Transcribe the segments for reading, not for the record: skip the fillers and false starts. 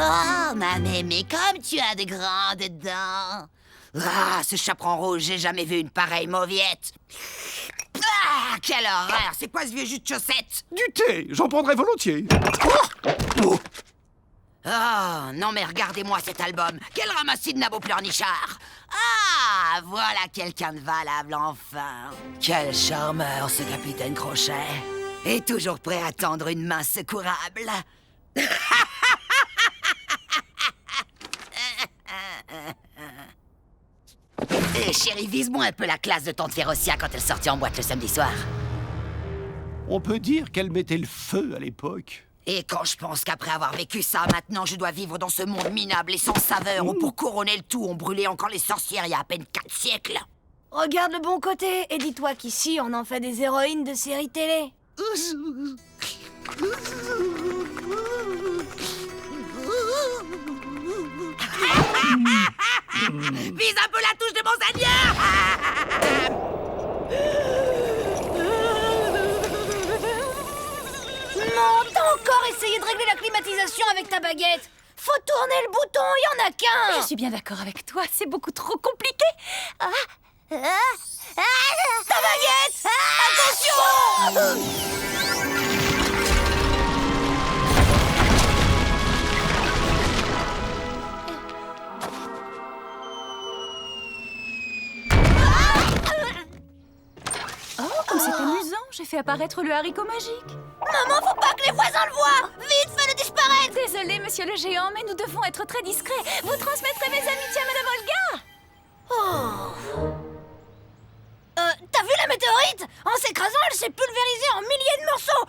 Oh, ma mémé, comme tu as de grandes dents. Ah, ce chaperon rouge, j'ai jamais vu une pareille mauviette. Ah, quelle horreur! C'est quoi ce vieux jus de chaussette? Du thé, j'en prendrais volontiers. Oh, non mais regardez-moi cet album. Quel ramassis de nabos pleurnichards. Ah, voilà quelqu'un de valable enfin. Quel charmeur ce capitaine Crochet. Et toujours prêt à tendre une main secourable. Chérie, vise-moi un peu la classe de tante Férocia quand elle sortit en boîte le samedi soir. On peut dire qu'elle mettait le feu à l'époque. Et quand je pense qu'après avoir vécu ça, maintenant je dois vivre dans ce monde minable et sans saveur où pour couronner le tout, on brûlait encore les sorcières il y a à peine 4 siècles. Regarde le bon côté et dis-toi qu'ici, on en fait des héroïnes de séries télé. Vise un peu la touche de mon seigneur. Non, t'as encore essayé de régler la climatisation avec ta baguette. Faut tourner le bouton, y en a qu'un. Je suis bien d'accord avec toi, c'est beaucoup trop compliqué. Ta baguette. Attention. Oh, comme c'est amusant, j'ai fait apparaître le haricot magique. Maman, faut pas que les voisins le voient. Vite, fais-le disparaître. Désolé, monsieur le géant, mais nous devons être très discrets. Vous transmettrez mes amitiés à Madame Olga. T'as vu la météorite? En s'écrasant, elle s'est pulvérisée en milliers de morceaux.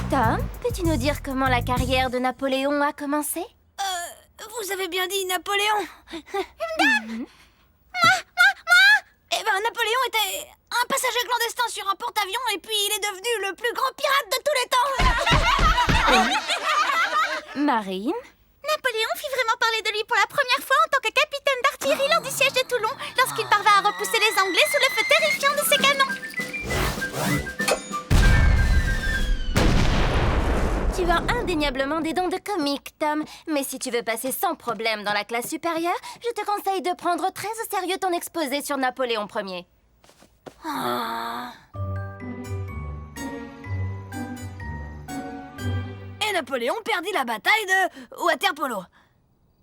Tom, peux-tu nous dire comment la carrière de Napoléon a commencé? Vous avez bien dit Napoléon. Eh ben, Napoléon était un passager clandestin sur un porte-avions et puis il est devenu le plus grand pirate de tous les temps. Marine? Napoléon fit vraiment parler de lui pour la première fois en tant que capitaine d'artillerie lors du siège de Toulon, lorsqu'il parvint à repousser les Anglais sous le feu terrifiant de ses canons. Tu as indéniablement des dons de comique, Tom. Mais si tu veux passer sans problème dans la classe supérieure, je te conseille de prendre très au sérieux ton exposé sur Napoléon Ier. Et Napoléon perdit la bataille de Waterpolo.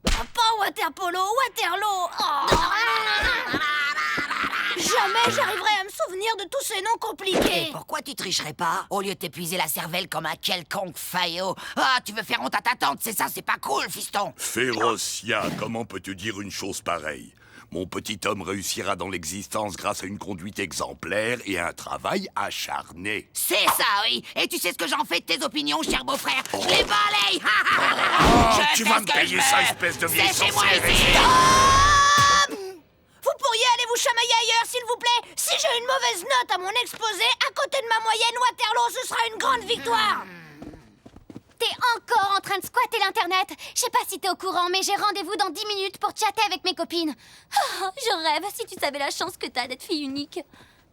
Pas Waterpolo, Waterloo. Jamais j'arriverai à me souvenir de tous ces noms compliqués. Et pourquoi tu tricherais pas? Au lieu de t'épuiser la cervelle comme un quelconque faillot. Ah, tu veux faire honte à ta tante, c'est ça, c'est pas cool, fiston. Férocia, comment peux-tu dire une chose pareille? Mon petit homme réussira dans l'existence grâce à une conduite exemplaire et à un travail acharné. C'est ça, oui. Et tu sais ce que j'en fais de tes opinions, cher beau-frère? Je les balaye. Tu vas me payer ça, espèce de vieille C'est chez moi sorcière. ici. Vous pourriez aller vous chamailler ailleurs, s'il vous plaît. Si j'ai une mauvaise note à mon exposé, à côté de ma moyenne, Waterloo, ce sera une grande victoire. T'es encore en train de squatter l'internet. Je sais pas si t'es au courant, mais j'ai rendez-vous dans 10 minutes pour chatter avec mes copines. Oh, je rêve, si tu savais la chance que t'as d'être fille unique.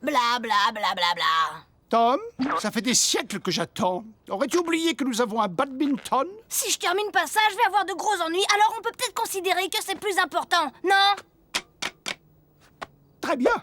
Bla bla bla bla bla. Tom, ça fait des siècles que j'attends. Aurais-tu oublié que nous avons un badminton? Si je termine pas ça, je vais avoir de gros ennuis, alors on peut peut-être considérer que c'est plus important, non? Très bien.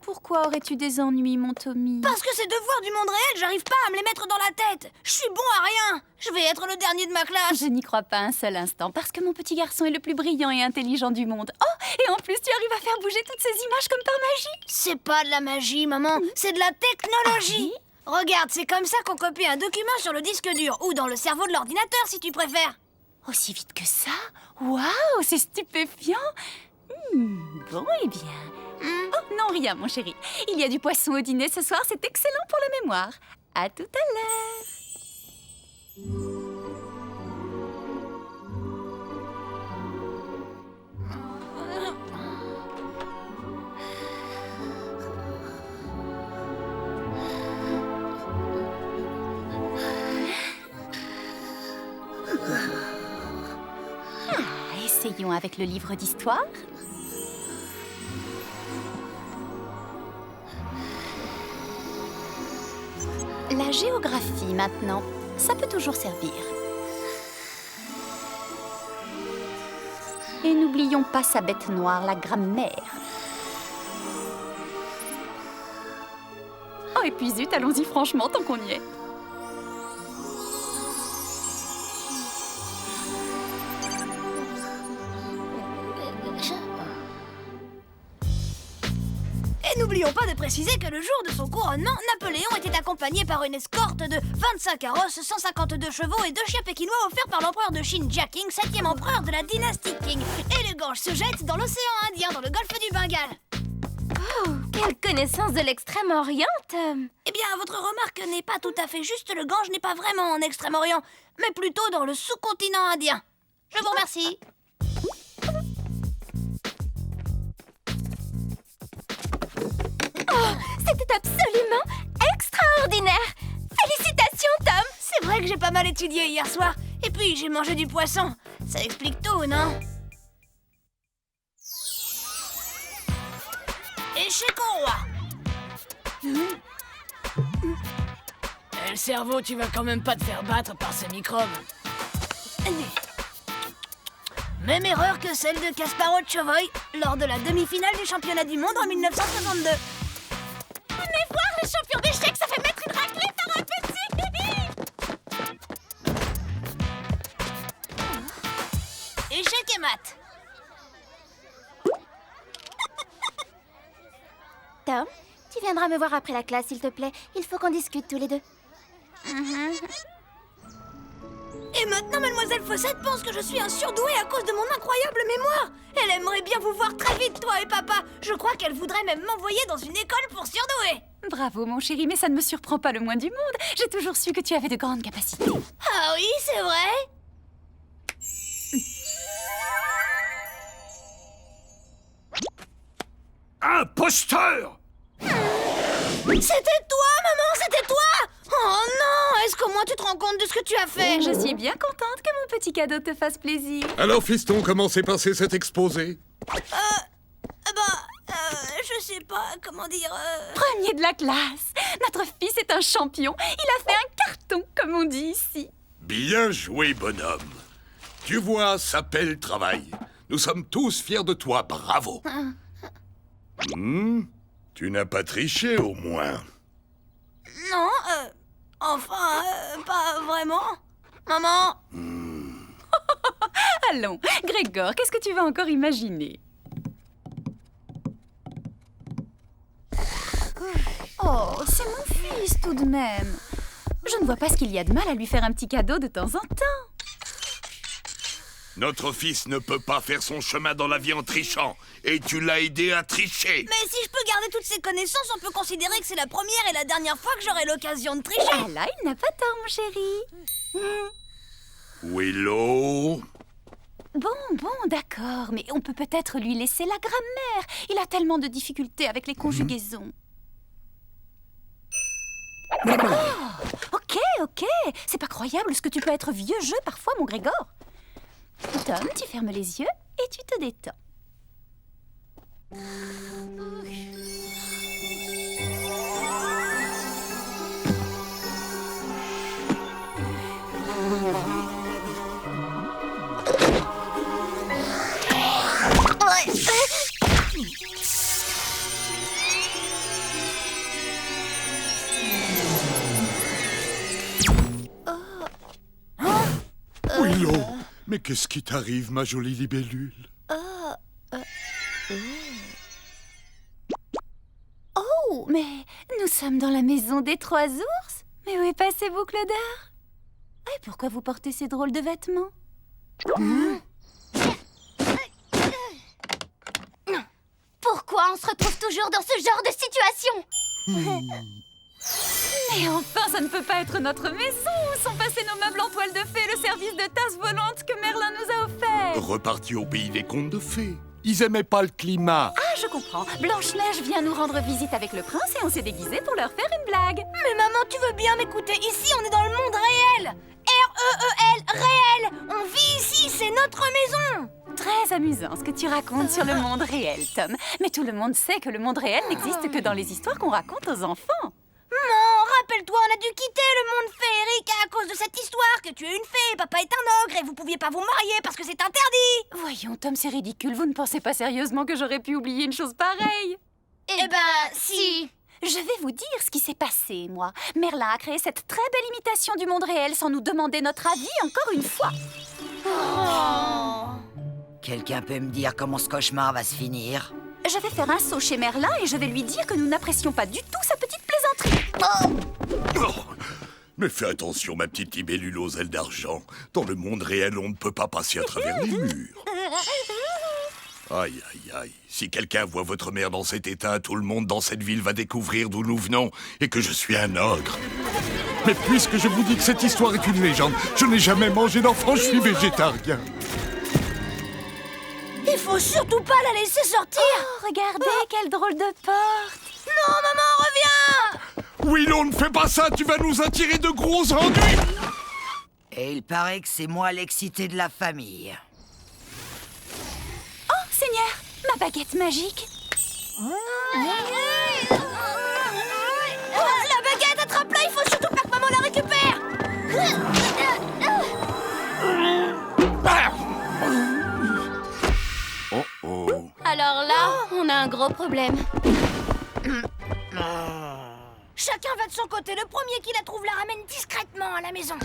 Pourquoi aurais-tu des ennuis, mon Tommy? Parce que ces devoirs du monde réel, j'arrive pas à me les mettre dans la tête. Je suis bon à rien. Je vais être le dernier de ma classe. Je n'y crois pas un seul instant, parce que mon petit garçon est le plus brillant et intelligent du monde. Oh, et en plus, tu arrives à faire bouger toutes ces images comme par magie. C'est pas de la magie, maman. C'est de la technologie. Regarde, c'est comme ça qu'on copie un document sur le disque dur ou dans le cerveau de l'ordinateur, si tu préfères. Aussi vite que ça? Waouh, c'est stupéfiant. Bon, eh bien... Oh, non, rien, mon chéri. Il y a du poisson au dîner ce soir, c'est excellent pour la mémoire. À tout à l'heure. Essayons avec le livre d'histoire. La géographie maintenant, ça peut toujours servir. Et n'oublions pas sa bête noire, la grammaire. Oh, et puis zut, allons-y franchement tant qu'on y est. Et n'oublions pas de préciser que le jour de son couronnement, Napoléon était accompagné par une escorte de 25 carrosses, 152 chevaux et 2 chiens pékinois offerts par l'empereur de Chine, Jia Qing, 7e empereur de la dynastie Qing. Et le Gange se jette dans l'océan Indien, dans le golfe du Bengale. Oh, quelle connaissance de l'Extrême-Orient, Tom. Eh bien, votre remarque n'est pas tout à fait juste. Le Gange n'est pas vraiment en Extrême-Orient, mais plutôt dans le sous-continent indien. Je vous remercie. Oh, c'était absolument extraordinaire. Félicitations, Tom. C'est vrai que j'ai pas mal étudié hier soir. Et puis, j'ai mangé du poisson. Ça explique tout, non? Échec au roi. Le cerveau, tu vas quand même pas te faire battre par ces microbes. Même erreur que celle de Kasparov Chovoy lors de la demi-finale du championnat du monde en 1962. Venez voir le champion d'échecs, ça fait mettre une raclée par un petit. Échec et mat. Tom, tu viendras me voir après la classe, s'il te plaît. Il faut qu'on discute tous les deux. Et maintenant, Mademoiselle Fossette pense que je suis un surdoué à cause de mon incroyable mémoire. Elle aimerait bien vous voir très vite, toi et papa. Je crois qu'elle voudrait même m'envoyer dans une école pour surdoués. Bravo, mon chéri, mais ça ne me surprend pas le moins du monde. J'ai toujours su que tu avais de grandes capacités. Ah oui, c'est vrai. Imposteur! C'était toi, maman, c'était toi! Oh non! Est-ce qu'au moins tu te rends compte de ce que tu as fait? Je suis bien contente que mon petit cadeau te fasse plaisir. Alors, fiston, comment s'est passé cet exposé? Je sais pas, comment dire... Premier de la classe. Notre fils est un champion. Il a fait un carton, comme on dit ici. Bien joué, bonhomme. Tu vois, ça s'appelle travail. Nous sommes tous fiers de toi, bravo. Tu n'as pas triché, au moins. Non, enfin, pas vraiment. Maman? Allons, Grégor, qu'est-ce que tu vas encore imaginer? Oh, c'est mon fils tout de même. Je ne vois pas ce qu'il y a de mal à lui faire un petit cadeau de temps en temps. Notre fils ne peut pas faire son chemin dans la vie en trichant. Et tu l'as aidé à tricher. Mais si je peux garder toutes ces connaissances, on peut considérer que c'est la première et la dernière fois que j'aurai l'occasion de tricher. Ah là, il n'a pas tort, mon chéri. Willow. Bon, d'accord, mais on peut peut-être lui laisser la grammaire. Il a tellement de difficultés avec les conjugaisons. Oh, ok. C'est pas croyable ce que tu peux être vieux jeu parfois, mon Grégor. Tom, tu fermes les yeux et tu te détends. Willow, mais qu'est-ce qui t'arrive, ma jolie libellule? Oh, mais nous sommes dans la maison des 3 ours. Mais où est passé Boucle d'Or? Et pourquoi vous portez ces drôles de vêtements? Pourquoi on se retrouve toujours dans ce genre de situation? Mais enfin, ça ne peut pas être notre maison. Où sont passés nos meubles en toile de fée et le service de tasses volantes que Merlin nous a offert? Reparti au pays des contes de fées. Ils aimaient pas le climat. Ah, je comprends. Blanche-Neige vient nous rendre visite avec le prince et on s'est déguisés pour leur faire une blague. Mais maman, tu veux bien m'écouter? Ici, on est dans le monde réel. R-E-E-L, réel. On vit ici, c'est notre maison. Très amusant ce que tu racontes sur le monde réel, Tom. Mais tout le monde sait que le monde réel n'existe que dans les histoires qu'on raconte aux enfants. Maman, rappelle-toi, on a dû quitter le monde féerique à cause de cette histoire que tu es une fée, papa est un ogre et vous pouviez pas vous marier parce que c'est interdit. Voyons, Tom, c'est ridicule. Vous ne pensez pas sérieusement que j'aurais pu oublier une chose pareille? Eh ben, si. Je vais vous dire ce qui s'est passé, moi. Merlin a créé cette très belle imitation du monde réel sans nous demander notre avis encore une fois. Quelqu'un peut me dire comment ce cauchemar va se finir? Je vais faire un saut chez Merlin et je vais lui dire que nous n'apprécions pas du tout sa petite plaisanterie. Oh, mais fais attention, ma petite libellule aux ailes d'argent. Dans le monde réel, on ne peut pas passer à travers les murs. Aïe, aïe, aïe. Si quelqu'un voit votre mère dans cet état, tout le monde dans cette ville va découvrir d'où nous venons et que je suis un ogre. Mais puisque je vous dis que cette histoire est une légende, je n'ai jamais mangé d'enfant, je suis végétarien. Il faut surtout pas la laisser sortir. Oh, regardez, quelle drôle de porte. Non, maman, reviens. Willow, ne fais pas ça, tu vas nous attirer de gros ennuis. Et il paraît que c'est moi l'excité de la famille. Oh, Seigneur, ma baguette magique. La baguette, attrape-la, il faut surtout pas que maman la récupère. Oh oh. Alors là, on a un gros problème. Chacun va de son côté, le premier qui la trouve la ramène discrètement à la maison.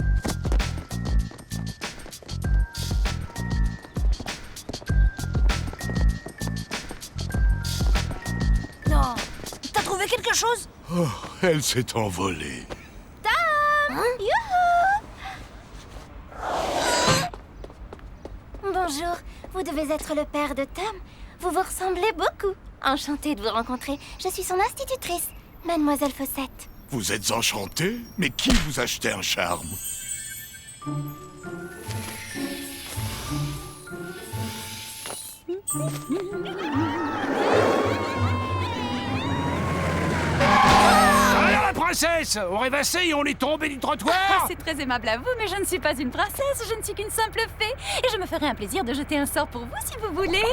Non, t'as trouvé quelque chose? Oh, elle s'est envolée. Bonjour, vous devez être le père de Tom. Vous vous ressemblez beaucoup. Enchantée de vous rencontrer. Je suis son institutrice, Mademoiselle Fossette. Vous êtes enchantée? Mais qui vous a acheté un charme? Alors la princesse, on rêvassé et on est tombé du trottoir. C'est très aimable à vous, mais je ne suis pas une princesse, je ne suis qu'une simple fée. Et je me ferai un plaisir de jeter un sort pour vous si vous voulez.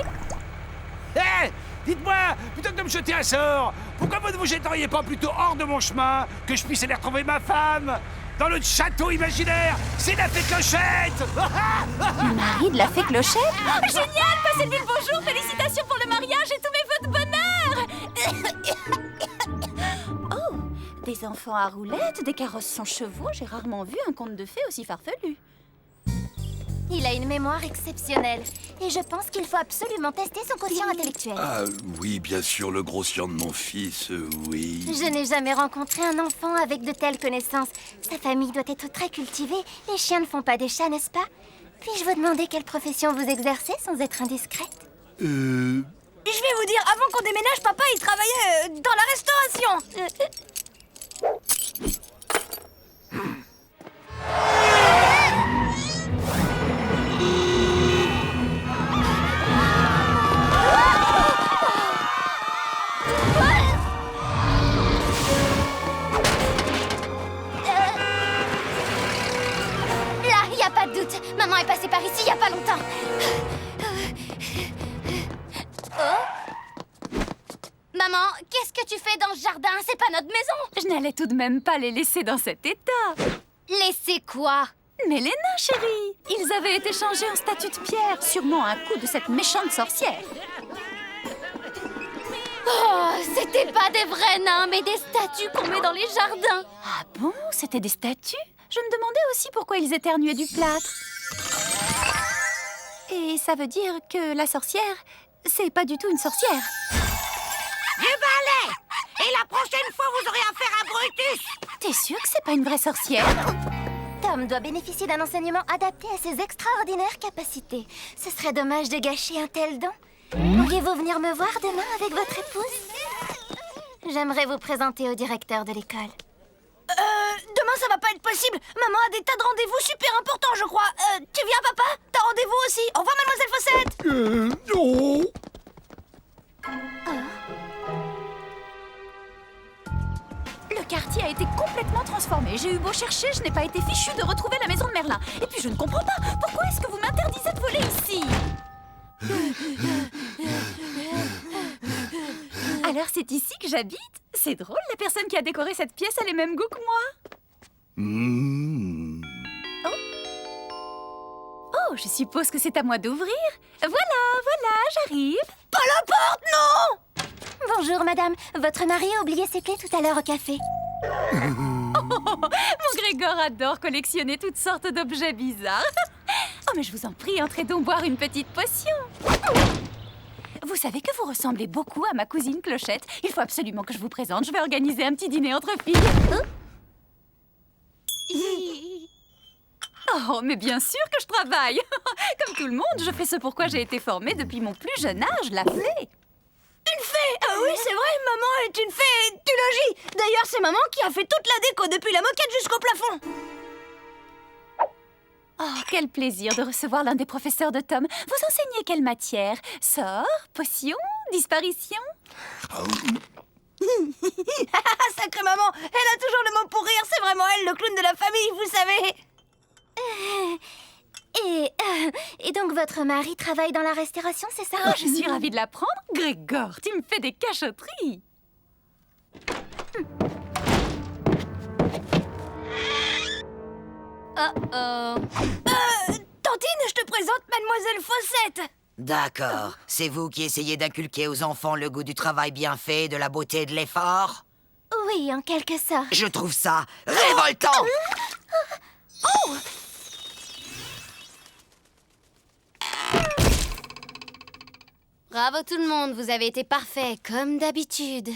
Hé, dites-moi, plutôt que de me jeter un sort, pourquoi vous ne vous jetteriez pas plutôt hors de mon chemin, que je puisse aller retrouver ma femme dans le château imaginaire? C'est la fée Clochette. Le mari de la fée Clochette? Oh, génial! Passez le mille bonjour, félicitations pour le mariage et tous mes vœux de bonheur! Oh, des enfants à roulettes, des carrosses sans chevaux, j'ai rarement vu un conte de fées aussi farfelu. Il a une mémoire exceptionnelle. Et je pense qu'il faut absolument tester son quotient intellectuel. Ah oui, bien sûr, le gros sien de mon fils, oui. Je n'ai jamais rencontré un enfant avec de telles connaissances. Sa famille doit être très cultivée. Les chiens ne font pas des chats, n'est-ce pas? Puis-je vous demander quelle profession vous exercez sans être indiscrète? Je vais vous dire, avant qu'on déménage, papa, il travaillait dans la restauration. Là, il n'y a pas de doute. Maman est passée par ici il n'y a pas longtemps. Oh. Maman, qu'est-ce que tu fais dans ce jardin? C'est pas notre maison. Je n'allais tout de même pas les laisser dans cet état. Laissez quoi? Mais les nains, chérie, ils avaient été changés en statues de pierre, sûrement un coup de cette méchante sorcière. Oh, c'était pas des vrais nains, mais des statues qu'on met dans les jardins. Ah bon? C'était des statues? Je me demandais aussi pourquoi ils éternuaient du plâtre. Et ça veut dire que la sorcière, c'est pas du tout une sorcière. Du balai! Et la prochaine fois, vous aurez affaire à Brutus! T'es sûre que c'est pas une vraie sorcière? Tom doit bénéficier d'un enseignement adapté à ses extraordinaires capacités. Ce serait dommage de gâcher un tel don. Pourriez-vous venir me voir demain avec votre épouse? J'aimerais vous présenter au directeur de l'école. Demain, ça va pas être possible. Maman a des tas de rendez-vous super importants, je crois. Tu viens, papa? T'as rendez-vous aussi. Au revoir, Mademoiselle Fossette. Non. Le quartier a été complètement transformé. J'ai eu beau chercher, je n'ai pas été fichue de retrouver la maison de Merlin. Et puis je ne comprends pas. Pourquoi est-ce que vous m'interdisez de voler ici? Alors c'est ici que j'habite? C'est drôle, la personne qui a décoré cette pièce a les mêmes goûts que moi. Mmh. Oh, je suppose que c'est à moi d'ouvrir. Voilà, j'arrive. Pas la porte, non! Bonjour, madame. Votre mari a oublié ses clés tout à l'heure au café. Mon Grégor adore collectionner toutes sortes d'objets bizarres. Oh, mais je vous en prie, entrez donc boire une petite potion. Vous savez que vous ressemblez beaucoup à ma cousine Clochette. Il faut absolument que je vous présente. Je vais organiser un petit dîner entre filles. Oh, mais bien sûr que je travaille. Comme tout le monde, je fais ce pourquoi j'ai été formée depuis mon plus jeune âge, la fée. Une fée! Ah oui, c'est vrai, maman est une fée du logis. D'ailleurs, c'est maman qui a fait toute la déco, depuis la moquette jusqu'au plafond. Oh, quel plaisir de recevoir l'un des professeurs de Tom. Vous enseignez quelle matière? Sort? Potion? Disparition? Sacrée maman, elle a toujours le mot pour rire. C'est vraiment elle, le clown de la famille, vous savez. Et donc votre mari travaille dans la restauration, c'est ça? Oh, je suis ravie de l'apprendre. Grégor, tu me fais des cachotteries. Tantine, je te présente Mademoiselle Fossette. D'accord. C'est vous qui essayez d'inculquer aux enfants le goût du travail bien fait, de la beauté et de l'effort? Oui, en quelque sorte. Je trouve ça révoltant. Bravo tout le monde, vous avez été parfait, comme d'habitude.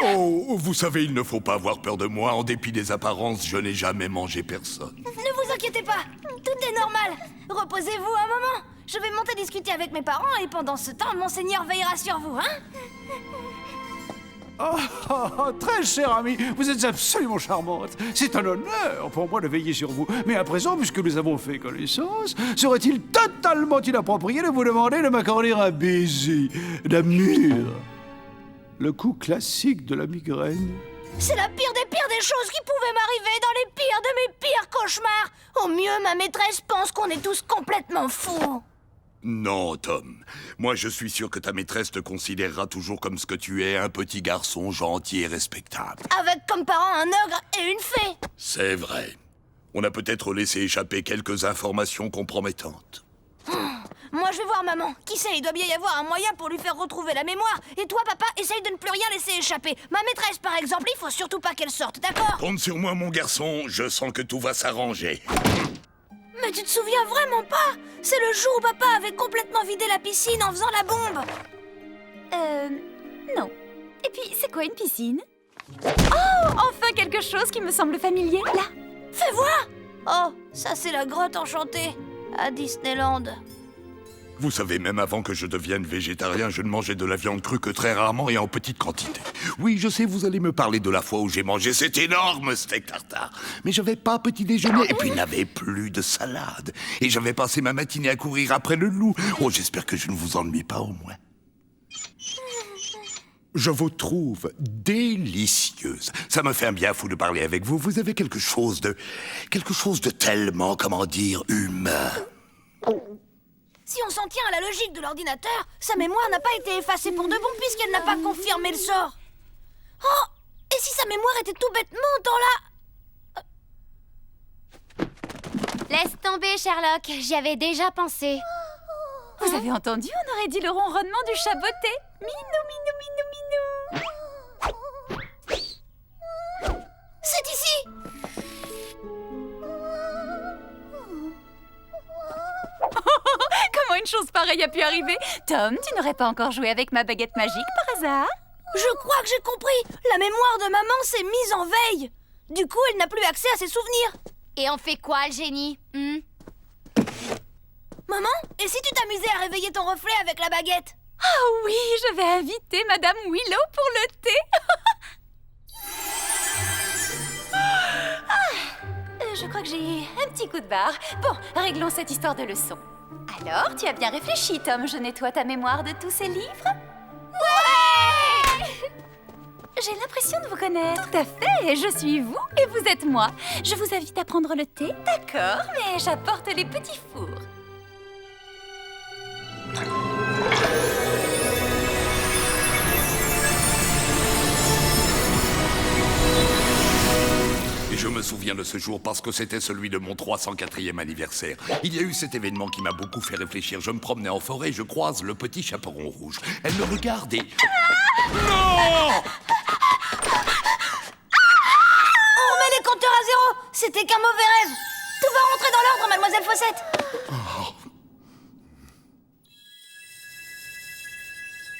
Oh, vous savez, il ne faut pas avoir peur de moi. En dépit des apparences, je n'ai jamais mangé personne. Ne vous inquiétez pas, tout est normal. Reposez-vous un moment. Je vais monter discuter avec mes parents et pendant ce temps, Monseigneur veillera sur vous, hein? Très cher ami, vous êtes absolument charmante. C'est un honneur pour moi de veiller sur vous. Mais à présent, puisque nous avons fait connaissance, serait-il totalement inapproprié de vous demander de m'accorder un baiser d'amour? Le coup classique de la migraine. C'est la pire des choses qui pouvaient m'arriver dans les pires de mes pires cauchemars. Au mieux, ma maîtresse pense qu'on est tous complètement fous. Non, Tom. Moi, je suis sûr que ta maîtresse te considérera toujours comme ce que tu es, un petit garçon gentil et respectable. Avec comme parents un ogre et une fée. C'est vrai. On a peut-être laissé échapper quelques informations compromettantes. Moi, je vais voir maman. Qui sait, il doit bien y avoir un moyen pour lui faire retrouver la mémoire. Et toi, papa, essaye de ne plus rien laisser échapper. Ma maîtresse, par exemple, il faut surtout pas qu'elle sorte, d'accord? Compte sur moi, mon garçon. Je sens que tout va s'arranger. Mais tu te souviens vraiment pas? C'est le jour où papa avait complètement vidé la piscine en faisant la bombe. Non. Et puis, c'est quoi une piscine? Oh, enfin quelque chose qui me semble familier, là. Fais voir! Oh, ça c'est la grotte enchantée à Disneyland. Vous savez, même avant que je devienne végétarien, je ne mangeais de la viande crue que très rarement et en petite quantité. Oui, je sais, vous allez me parler de la fois où j'ai mangé cet énorme steak tartare. Mais j'avais pas petit déjeuner et puis il n'avait plus de salade. Et j'avais passé ma matinée à courir après le loup. Oh, j'espère que je ne vous ennuie pas au moins. Je vous trouve délicieuse. Ça me fait un bien fou de parler avec vous. Vous avez quelque chose de tellement, comment dire, humain. Si on s'en tient à la logique de l'ordinateur, sa mémoire n'a pas été effacée pour de bon puisqu'elle n'a pas confirmé le sort. Oh! Et si sa mémoire était tout bêtement dans la... Laisse tomber, Sherlock, j'y avais déjà pensé. Vous avez entendu? On aurait dit le ronronnement du chat botté. Minou, minou, minou, minou. C'est ici! Comment une chose pareille a pu arriver? Tom, tu n'aurais pas encore joué avec ma baguette magique par hasard? Je crois que j'ai compris. La mémoire de maman s'est mise en veille. Du coup, elle n'a plus accès à ses souvenirs. Et on fait quoi, le génie? Maman, et si tu t'amusais à réveiller ton reflet avec la baguette? Ah oui, je vais inviter Madame Willow pour le thé. Je crois que j'ai un petit coup de barre. Bon, réglons cette histoire de leçon. Alors, tu as bien réfléchi, Tom. Je nettoie ta mémoire de tous ces livres? Ouais! J'ai l'impression de vous connaître. Tout à fait. Je suis vous et vous êtes moi. Je vous invite à prendre le thé. D'accord, mais j'apporte les petits fours. Je me souviens de ce jour parce que c'était celui de mon 304e anniversaire. Il y a eu cet événement qui m'a beaucoup fait réfléchir. Je me promenais en forêt, je croise le petit chaperon rouge. Elle me regarde et... Non! On remet les compteurs à zéro. C'était qu'un mauvais rêve. Tout va rentrer dans l'ordre, mademoiselle Fossette.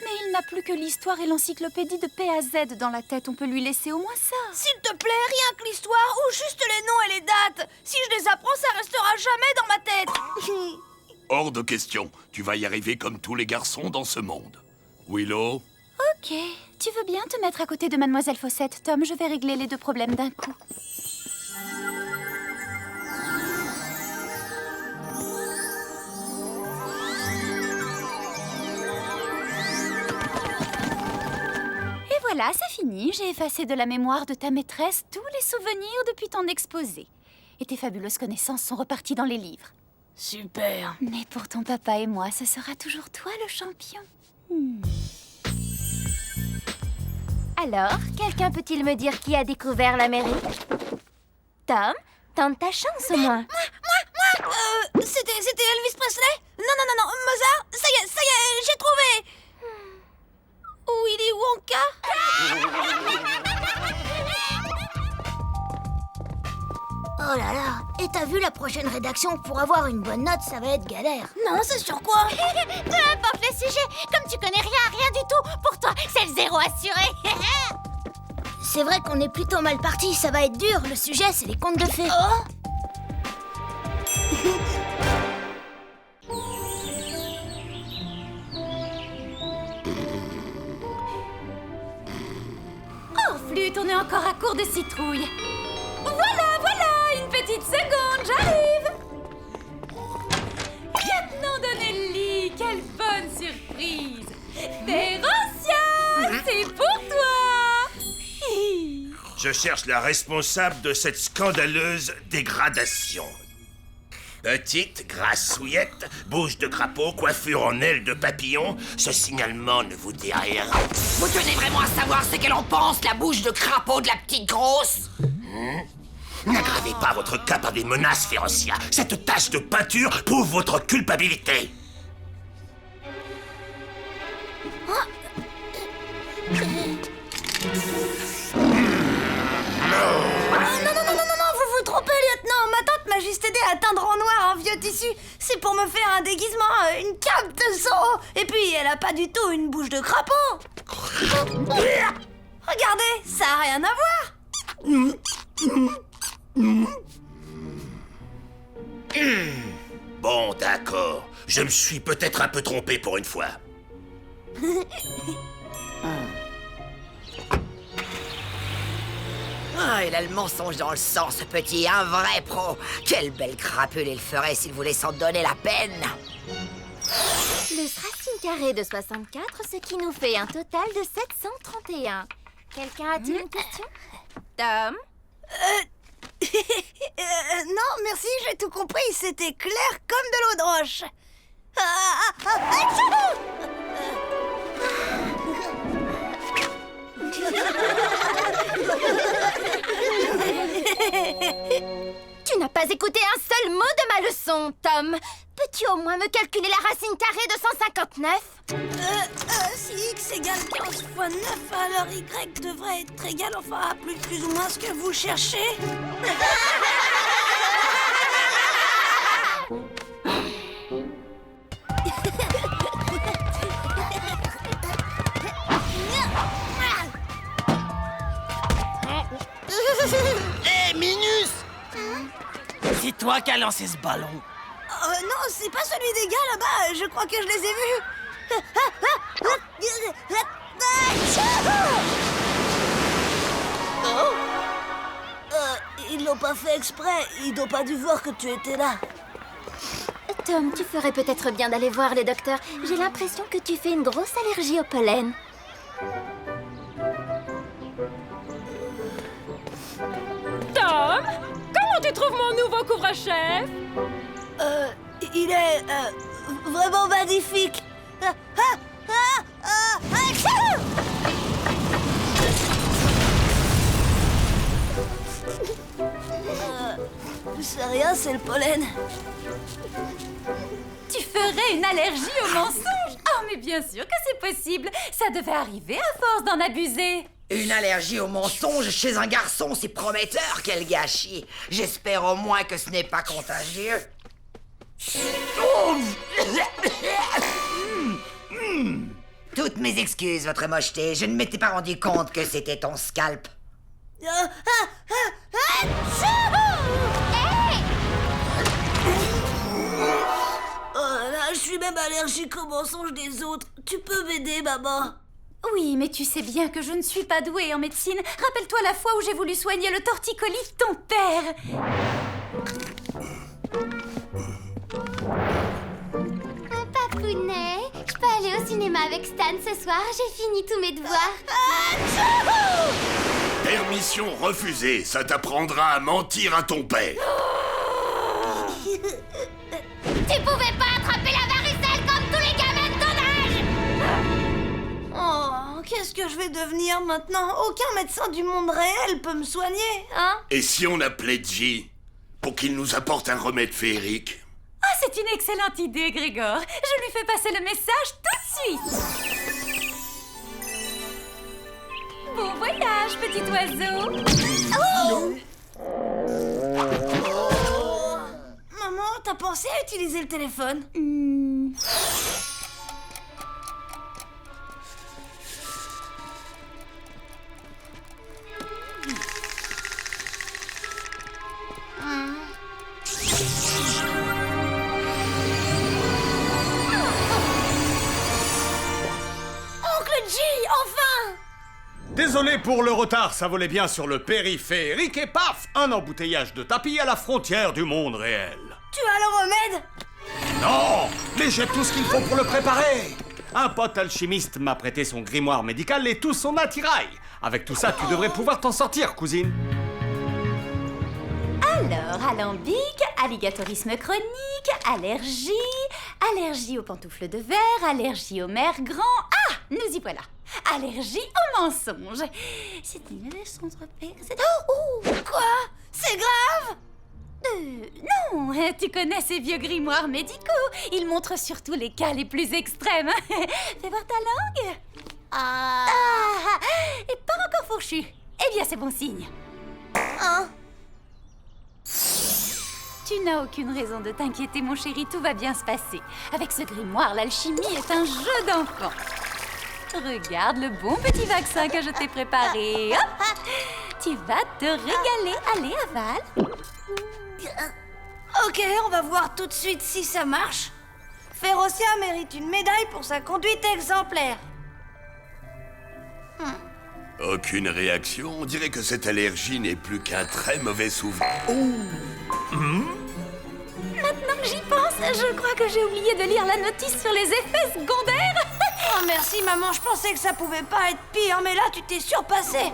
Mais il n'a plus que l'histoire et l'encyclopédie de P à Z dans la tête. On peut lui laisser au moins ça. S'il te plaît, rien que l'histoire ou juste les noms et les dates. Si je les apprends, ça restera jamais dans ma tête. Hors de question. Tu vas y arriver comme tous les garçons dans ce monde. Willow? Ok. Tu veux bien te mettre à côté de mademoiselle Fossette, Tom? Je vais régler les deux problèmes d'un coup. Voilà, c'est fini. J'ai effacé de la mémoire de ta maîtresse tous les souvenirs depuis ton exposé. Et tes fabuleuses connaissances sont reparties dans les livres. Super. Mais pour ton papa et moi, ce sera toujours toi le champion. Alors, quelqu'un peut-il me dire qui a découvert l'Amérique? Tom, tente ta chance au moins. C'était Elvis Presley? Non, Mozart? Ça y est, j'ai trouvé. Willy Wonka? Oh là là, et t'as vu la prochaine rédaction? Pour avoir une bonne note, ça va être galère. Non, c'est sur quoi? Peu importe le sujet, comme tu connais rien du tout, pour toi, c'est le zéro assuré. C'est vrai qu'on est plutôt mal parti, ça va être dur. Le sujet, c'est les contes de fées. Oh, flûte, on est encore à court de citrouilles. Voilà, une petite seconde, j'arrive. Lieutenant Donnelly, quelle bonne surprise. Terrancia, c'est pour toi. Je cherche la responsable de cette scandaleuse dégradation. Petite, grassouillette, bouche de crapaud, coiffure en aile de papillon, ce signalement ne vous dit rien. Vous tenez vraiment à savoir ce qu'elle en pense, la bouche de crapaud de la petite grosse? N'aggravez pas votre cas par des menaces, Férocia. Cette tache de peinture prouve votre culpabilité. Non, vous vous trompez, lieutenant. Ma tante m'a juste aidé à teindre en noir un vieux tissu. C'est pour me faire un déguisement, une cape de Zorro. Et puis, elle a pas du tout une bouche de crapaud. Regardez, ça a rien à voir. Bon, d'accord. Je me suis peut-être un peu trompé pour une fois. Ah, il a le mensonge dans le sang, ce petit, un vrai pro. Quelle belle crapule il ferait s'il voulait s'en donner la peine. Le racine carrée de 64, ce qui nous fait un total de 731. Quelqu'un a-t-il une question? Tom? Non, merci, j'ai tout compris. C'était clair comme de l'eau de roche. Tu n'as pas écouté un seul mot de ma leçon, Tom. Peux-tu au moins me calculer la racine carrée de 159? Si x égale 15 fois 9, alors y devrait être égal, enfin, à plus ou moins ce que vous cherchez. Hé, Minus! C'est toi qui as lancé ce ballon. Non, c'est pas celui des gars là-bas, je crois que je les ai vus. Ils l'ont pas fait exprès, ils n'ont pas dû voir que tu étais là. Tom, tu ferais peut-être bien d'aller voir le docteur. J'ai l'impression que tu fais une grosse allergie au pollen. Tom, comment tu trouves mon nouveau couvre-chef? Il est vraiment magnifique. C'est rien, c'est le pollen. Tu ferais une allergie au mensonge? Oh, mais bien sûr que c'est possible. Ça devait arriver à force d'en abuser. Une allergie au mensonge chez un garçon, c'est prometteur, quel gâchis. J'espère au moins que ce n'est pas contagieux. Toutes mes excuses, votre mocheté. Je ne m'étais pas rendu compte que c'était ton scalp. Oh là, je suis même allergique aux mensonges des autres. Tu peux m'aider, maman? Oui, mais tu sais bien que je ne suis pas douée en médecine. Rappelle-toi la fois où j'ai voulu soigner le torticolis de ton père. Papounet, je peux aller au cinéma avec Stan ce soir. J'ai fini tous mes devoirs. Permission refusée, ça t'apprendra à mentir à ton père. Tu pouvais pas attraper la varicelle comme tous les gamins de ton âge! Oh, qu'est-ce que je vais devenir maintenant? Aucun médecin du monde réel peut me soigner, hein? Et si on appelait J pour qu'il nous apporte un remède féerique? Ah, c'est une excellente idée, Grégor. Je lui fais passer le message tout de suite. Bon voyage, petit oiseau. Maman, t'as pensé à utiliser le téléphone? Oncle G, enfin! Désolé pour le retard, ça volait bien sur le périphérique et paf, un embouteillage de tapis à la frontière du monde réel. Tu as le remède? Non, mais j'ai tout ce qu'il faut pour le préparer. Un pote alchimiste m'a prêté son grimoire médical et tout son attirail. Avec tout ça, tu devrais pouvoir t'en sortir, cousine. Alors, alambic, alligatorisme chronique, allergie aux pantoufles de verre, allergie aux mers grands. Ah, nous y voilà. Allergie aux mensonges. C'est une entreprise. Oh, Quoi? C'est grave? Non, tu connais ces vieux grimoires médicaux. Ils montrent surtout les cas les plus extrêmes. Fais voir ta langue. Ah, et pas encore fourchu. Eh bien, c'est bon signe. Hein? Tu n'as aucune raison de t'inquiéter, mon chéri, tout va bien se passer. Avec ce grimoire, l'alchimie est un jeu d'enfant. Regarde le bon petit vaccin que je t'ai préparé. Hop. Tu vas te régaler. Allez, avale. Ok, on va voir tout de suite si ça marche. Férocia mérite une médaille pour sa conduite exemplaire. Aucune réaction, on dirait que cette allergie n'est plus qu'un très mauvais souvenir. Maintenant que j'y pense, je crois que j'ai oublié de lire la notice sur les effets secondaires. Oh merci maman, je pensais que ça pouvait pas être pire, mais là tu t'es surpassée.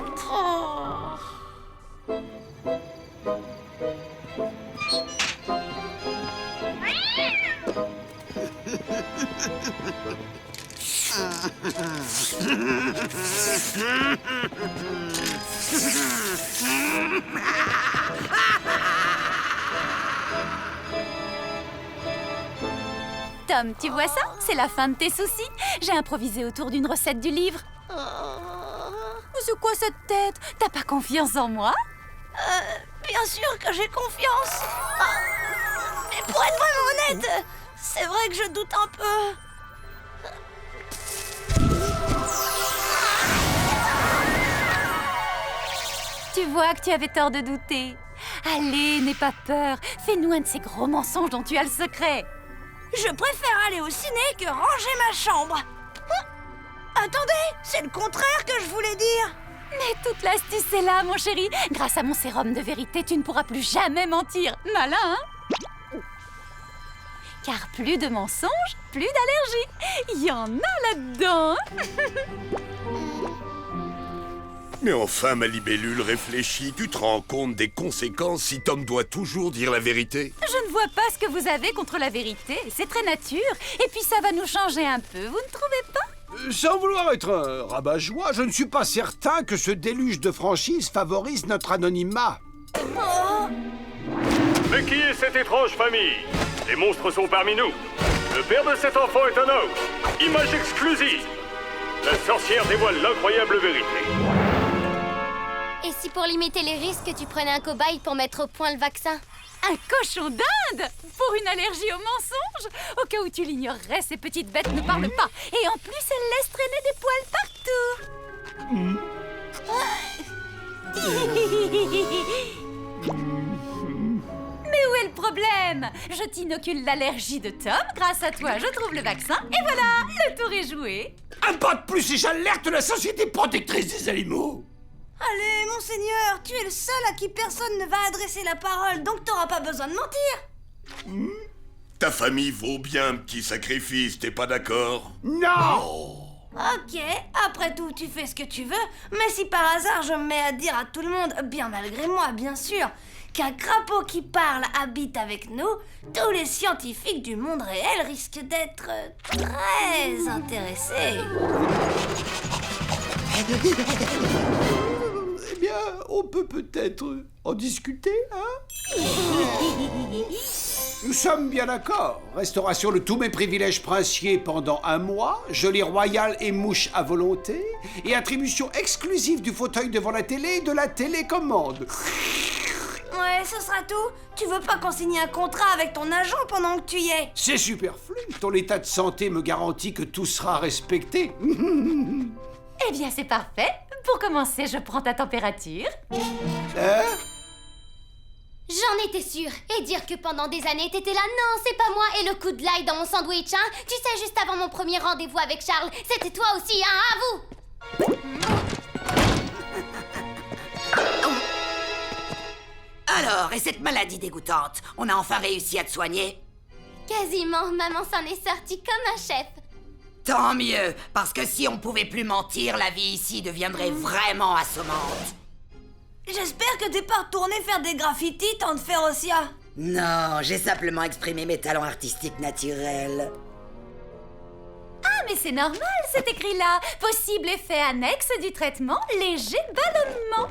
Tom, tu vois ça? C'est la fin de tes soucis. J'ai improvisé autour d'une recette du livre. C'est quoi cette tête? T'as pas confiance en moi? Bien sûr que j'ai confiance. Mais pour être vraiment honnête, c'est vrai que je doute un peu. Tu vois que tu avais tort de douter. Allez, n'aie pas peur. Fais-nous un de ces gros mensonges dont tu as le secret. Je préfère aller au ciné que ranger ma chambre. Attendez, c'est le contraire que je voulais dire. Mais toute l'astuce est là, mon chéri. Grâce à mon sérum de vérité, tu ne pourras plus jamais mentir. Malin, hein? Car plus de mensonges, plus d'allergies. Il y en a là-dedans. Mais enfin, ma libellule, réfléchis, tu te rends compte des conséquences si Tom doit toujours dire la vérité? Je ne vois pas ce que vous avez contre la vérité. C'est très nature. Et puis ça va nous changer un peu, vous ne trouvez pas? Sans vouloir être un rabat-joie, je ne suis pas certain que ce déluge de franchise favorise notre anonymat. Oh. Mais qui est cette étrange famille? Les monstres sont parmi nous. Le père de cet enfant est un homme. Image exclusive. La sorcière dévoile l'incroyable vérité. Et si pour limiter les risques, tu prenais un cobaye pour mettre au point le vaccin? Un cochon d'Inde? Pour une allergie aux mensonges? Au cas où tu l'ignorerais, ces petites bêtes ne parlent pas. Et en plus, elles laissent traîner des poils partout. Mais où est le problème? Je t'inocule l'allergie de Tom. Grâce à toi, je trouve le vaccin. Et voilà, le tour est joué. Un pas de plus et j'alerte la Société protectrice des animaux. Allez, monseigneur, tu es le seul à qui personne ne va adresser la parole, donc t'auras pas besoin de mentir. Ta famille vaut bien un petit sacrifice, t'es pas d'accord? Non. Ok, après tout, tu fais ce que tu veux, mais si par hasard je me mets à dire à tout le monde, bien malgré moi, bien sûr, qu'un crapaud qui parle habite avec nous, tous les scientifiques du monde réel risquent d'être très intéressés. Eh bien, on peut peut-être en discuter, hein? Nous sommes bien d'accord. Restauration de tous mes privilèges princiers pendant 1 mois, geôlier royal et mouche à volonté, et attribution exclusive du fauteuil devant la télé et de la télécommande. Ouais, ce sera tout. Tu veux pas qu'on signe un contrat avec ton agent pendant que tu y es? C'est superflu. Ton état de santé me garantit que tout sera respecté. Eh bien, c'est parfait. Pour commencer, je prends ta température. J'en étais sûre. Et dire que pendant des années, t'étais là, non, c'est pas moi, et le coup de l'ail dans mon sandwich, hein? Tu sais, juste avant mon premier rendez-vous avec Charles, c'était toi aussi, hein, à vous! Alors, et cette maladie dégoûtante, on a enfin réussi à te soigner? Quasiment, maman s'en est sortie comme un chef. Tant mieux, parce que si on pouvait plus mentir, la vie ici deviendrait vraiment assommante. J'espère que t'es pas retourné faire des graffitis, tante Férocia. Non, j'ai simplement exprimé mes talents artistiques naturels. Ah, mais c'est normal, c'est écrit là. Possible effet annexe du traitement, léger ballonnement.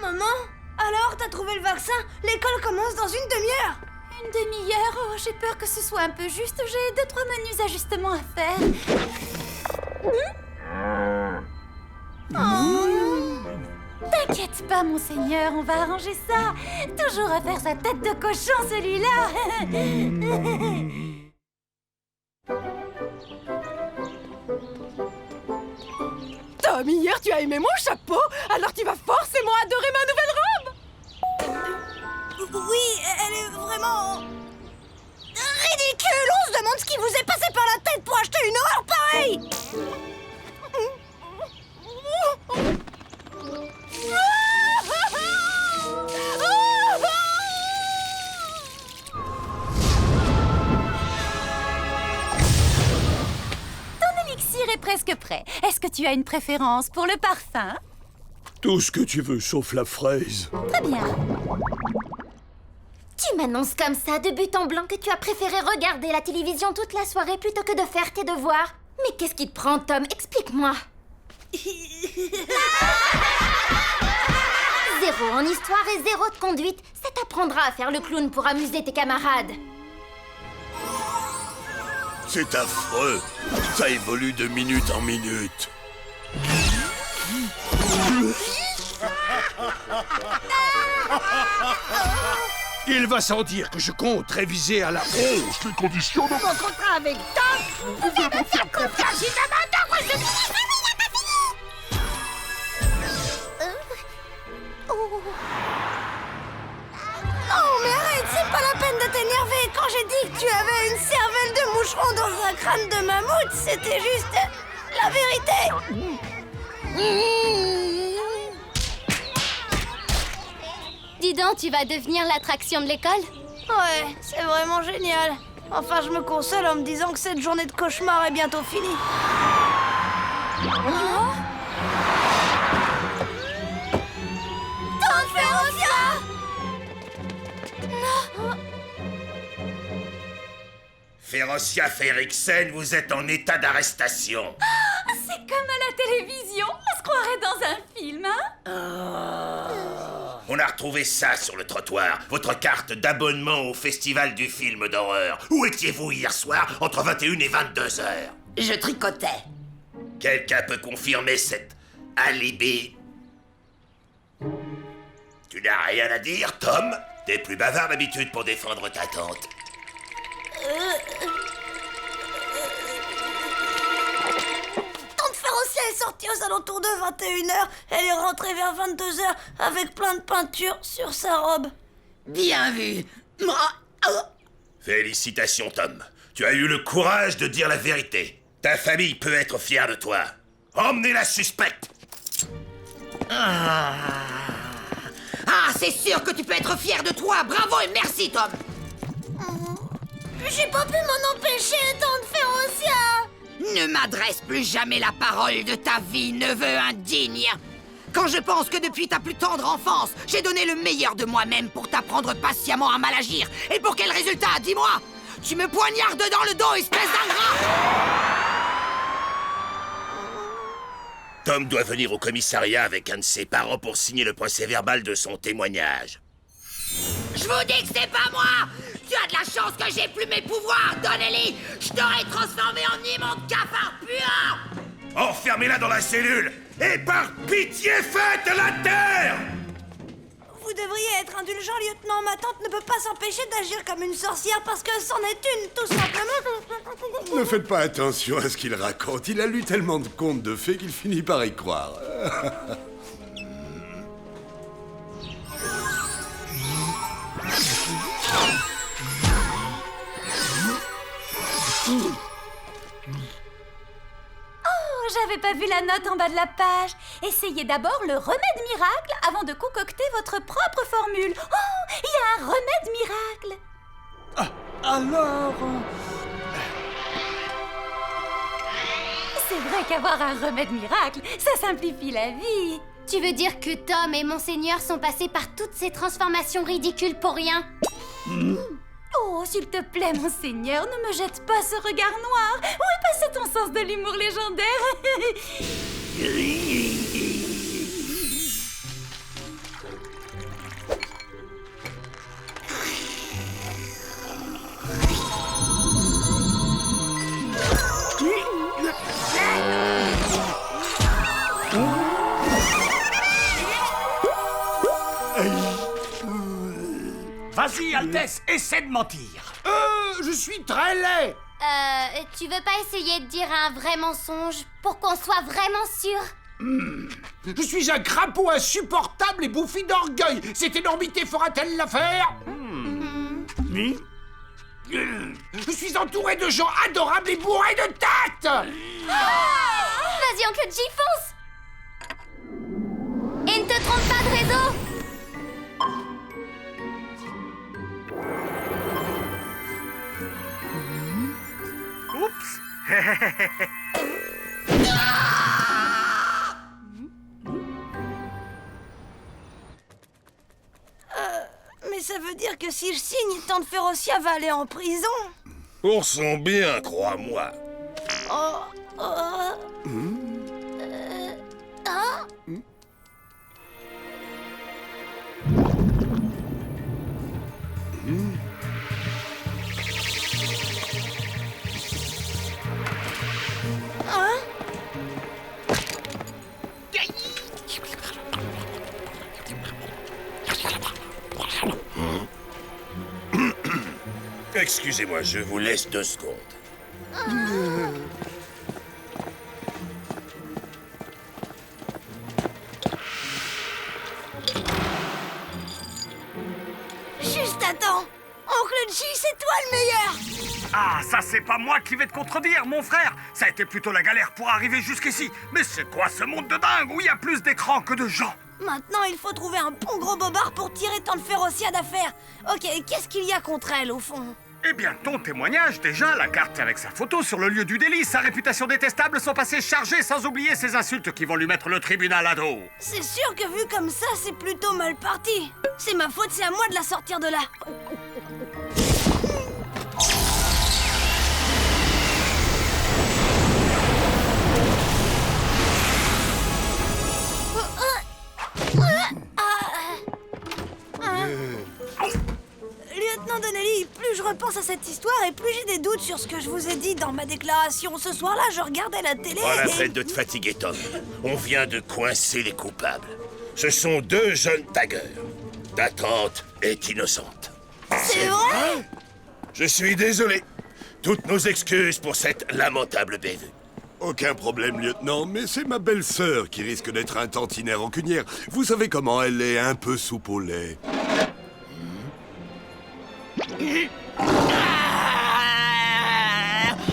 Maman, alors t'as trouvé le vaccin? L'école commence dans une demi-heure. Une demi-heure? Oh, j'ai peur que ce soit un peu juste. J'ai 2-3 menus ajustements à faire. T'inquiète pas, monseigneur, on va arranger ça. Toujours à faire sa tête de cochon, celui-là. Tom, hier tu as aimé mon chapeau, alors tu vas forcément adorer ma nouvelle robe. Oui, elle est vraiment... ridicule. On se demande ce qui vous est passé par la tête pour acheter une horreur pareille. Ton élixir est presque prêt. Est-ce que tu as une préférence pour le parfum? Tout ce que tu veux, sauf la fraise. Très bien. Tu m'annonces comme ça, de but en blanc, que tu as préféré regarder la télévision toute la soirée plutôt que de faire tes devoirs. Mais qu'est-ce qui te prend, Tom? Explique-moi. 0 en histoire et 0 de conduite. Ça t'apprendra à faire le clown pour amuser tes camarades. C'est affreux. Ça évolue de minute en minute. Il va sans dire que je compte réviser à la hausse les conditions de mon contrat avec Tom. Vous pouvez me faire confiance, il demande d'ordre, je dis Non, mais arrête, c'est pas la peine de t'énerver. Quand j'ai dit que tu avais une cervelle de moucheron dans un crâne de mammouth, c'était juste la vérité. Dis donc, tu vas devenir l'attraction de l'école? Ouais, c'est vraiment génial. Enfin, je me console en me disant que cette journée de cauchemar est bientôt finie. Tante Férocia! Ferocia Ferriksen, vous êtes en état d'arrestation. C'est comme à la télévision, on se croirait dans un film, hein? On a retrouvé ça sur le trottoir, votre carte d'abonnement au festival du film d'horreur. Où étiez-vous hier soir, entre 21 et 22 heures? Je tricotais. Quelqu'un peut confirmer cet alibi? Tu n'as rien à dire, Tom? T'es plus bavard d'habitude pour défendre ta tante. Tante Ferocia est sortie aux alentours de 21h. Elle est rentrée vers 22h avec plein de peinture sur sa robe. Bien vu. Félicitations, Tom. Tu as eu le courage de dire la vérité. Ta famille peut être fière de toi. Emmenez la suspecte. Ah, c'est sûr que tu peux être fier de toi. Bravo et merci, Tom. J'ai pas pu m'en empêcher, Tante Ferocia. Ne m'adresse plus jamais la parole de ta vie, neveu indigne. Quand je pense que depuis ta plus tendre enfance, j'ai donné le meilleur de moi-même pour t'apprendre patiemment à mal agir. Et pour quel résultat, dis-moi? Tu me poignardes dans le dos, espèce d'ingrat! Tom doit venir au commissariat avec un de ses parents pour signer le procès-verbal de son témoignage. Je vous dis que c'est pas moi! Tu as de la chance que j'ai plus mes pouvoirs, Donnelly! Je t'aurais transformé en immonde cafard puant! Enfermez-la dans la cellule! Et par pitié, faites la terre! Vous devriez être indulgent, lieutenant. Ma tante ne peut pas s'empêcher d'agir comme une sorcière parce que c'en est une, tout simplement. Ne faites pas attention à ce qu'il raconte. Il a lu tellement de contes de fées qu'il finit par y croire. J'avais pas vu la note en bas de la page. Essayez d'abord le remède miracle avant de concocter votre propre formule. Oh, il y a un remède miracle. Alors... C'est vrai qu'avoir un remède miracle, ça simplifie la vie. Tu veux dire que Tom et Monseigneur sont passés par toutes ces transformations ridicules pour rien? Oh, s'il te plaît, Monseigneur, ne me jette pas ce regard noir. Où est passé ton sens de l'humour légendaire? Vas-y, Altesse, essaie de mentir. Je suis très laid. Tu veux pas essayer de dire un vrai mensonge pour qu'on soit vraiment sûr? Je suis un crapaud insupportable et bouffi d'orgueil. Cette énormité fera-t-elle l'affaire? Je suis entouré de gens adorables et bourrés de tact. Vas-y, Oncle G, fonce! Et ne te trompe pas de réseau! Oups. Mais ça veut dire que si je signe, Tante Ferocia va aller en prison. Pour son bien, crois-moi. Excusez-moi, je vous laisse 2 secondes. Juste attends. Oncle G, c'est toi le meilleur. Ah, ça c'est pas moi qui vais te contredire, mon frère. Ça a été plutôt la galère pour arriver jusqu'ici. Mais c'est quoi ce monde de dingue où il y a plus d'écrans que de gens? Maintenant, il faut trouver un bon gros bobard pour tirer Tante Ferocia d'affaire. Ok, qu'est-ce qu'il y a contre elle, au fond? Eh bien, ton témoignage, déjà, la carte avec sa photo sur le lieu du délit, sa réputation détestable, son passé chargé, sans oublier ses insultes qui vont lui mettre le tribunal à dos. C'est sûr que vu comme ça, c'est plutôt mal parti. C'est ma faute, c'est à moi de la sortir de là. Lieutenant Donnelly, plus je repense à cette histoire et plus j'ai des doutes sur ce que je vous ai dit dans ma déclaration. Ce soir-là, je regardais la télé Pas la et... peine de te fatiguer, Tom. On vient de coincer les coupables. Ce sont 2 jeunes taggeurs. Ta tante est innocente. C'est vrai? Je suis désolé. Toutes nos excuses pour cette lamentable bévue. Aucun problème, lieutenant, mais c'est ma belle-sœur qui risque d'être un tantinet rancunière. Vous savez comment elle est, un peu soupe au lait.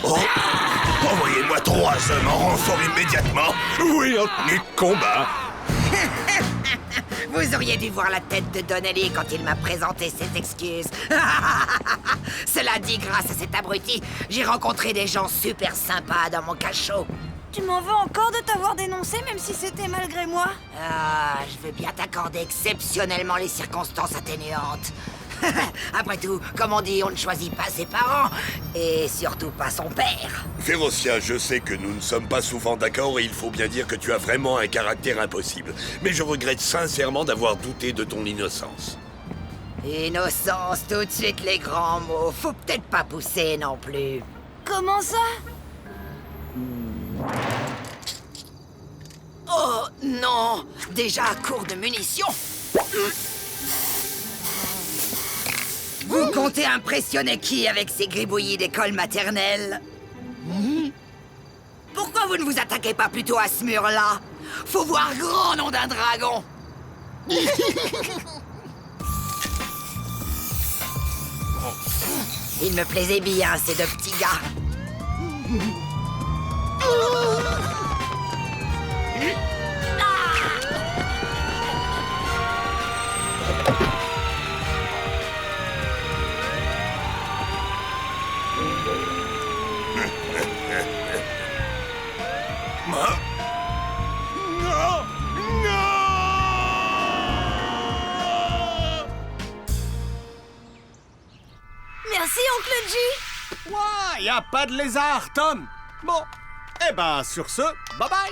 Oh, envoyez-moi 3 hommes en renfort immédiatement. Oui, en tenue de combat. Vous auriez dû voir la tête de Donnelly quand il m'a présenté ses excuses. Cela dit, grâce à cet abruti, j'ai rencontré des gens super sympas dans mon cachot. Tu m'en veux encore de t'avoir dénoncé, même si c'était malgré moi? Ah, je veux bien t'accorder exceptionnellement les circonstances atténuantes. Après tout, comme on dit, on ne choisit pas ses parents, et surtout pas son père. Férocia, je sais que nous ne sommes pas souvent d'accord et il faut bien dire que tu as vraiment un caractère impossible. Mais je regrette sincèrement d'avoir douté de ton innocence. Innocence, tout de suite les grands mots. Faut peut-être pas pousser non plus. Comment ça? Oh non! Déjà à court de munitions. Vous comptez impressionner qui avec ces gribouillis d'école maternelle? Pourquoi vous ne vous attaquez pas plutôt à ce mur-là? Faut voir grand, nom d'un dragon. Il me plaisait bien, ces 2 petits gars. Merci, Oncle G. Ouais, y a pas de lézard, Tom. Bon, eh ben, sur ce, bye bye.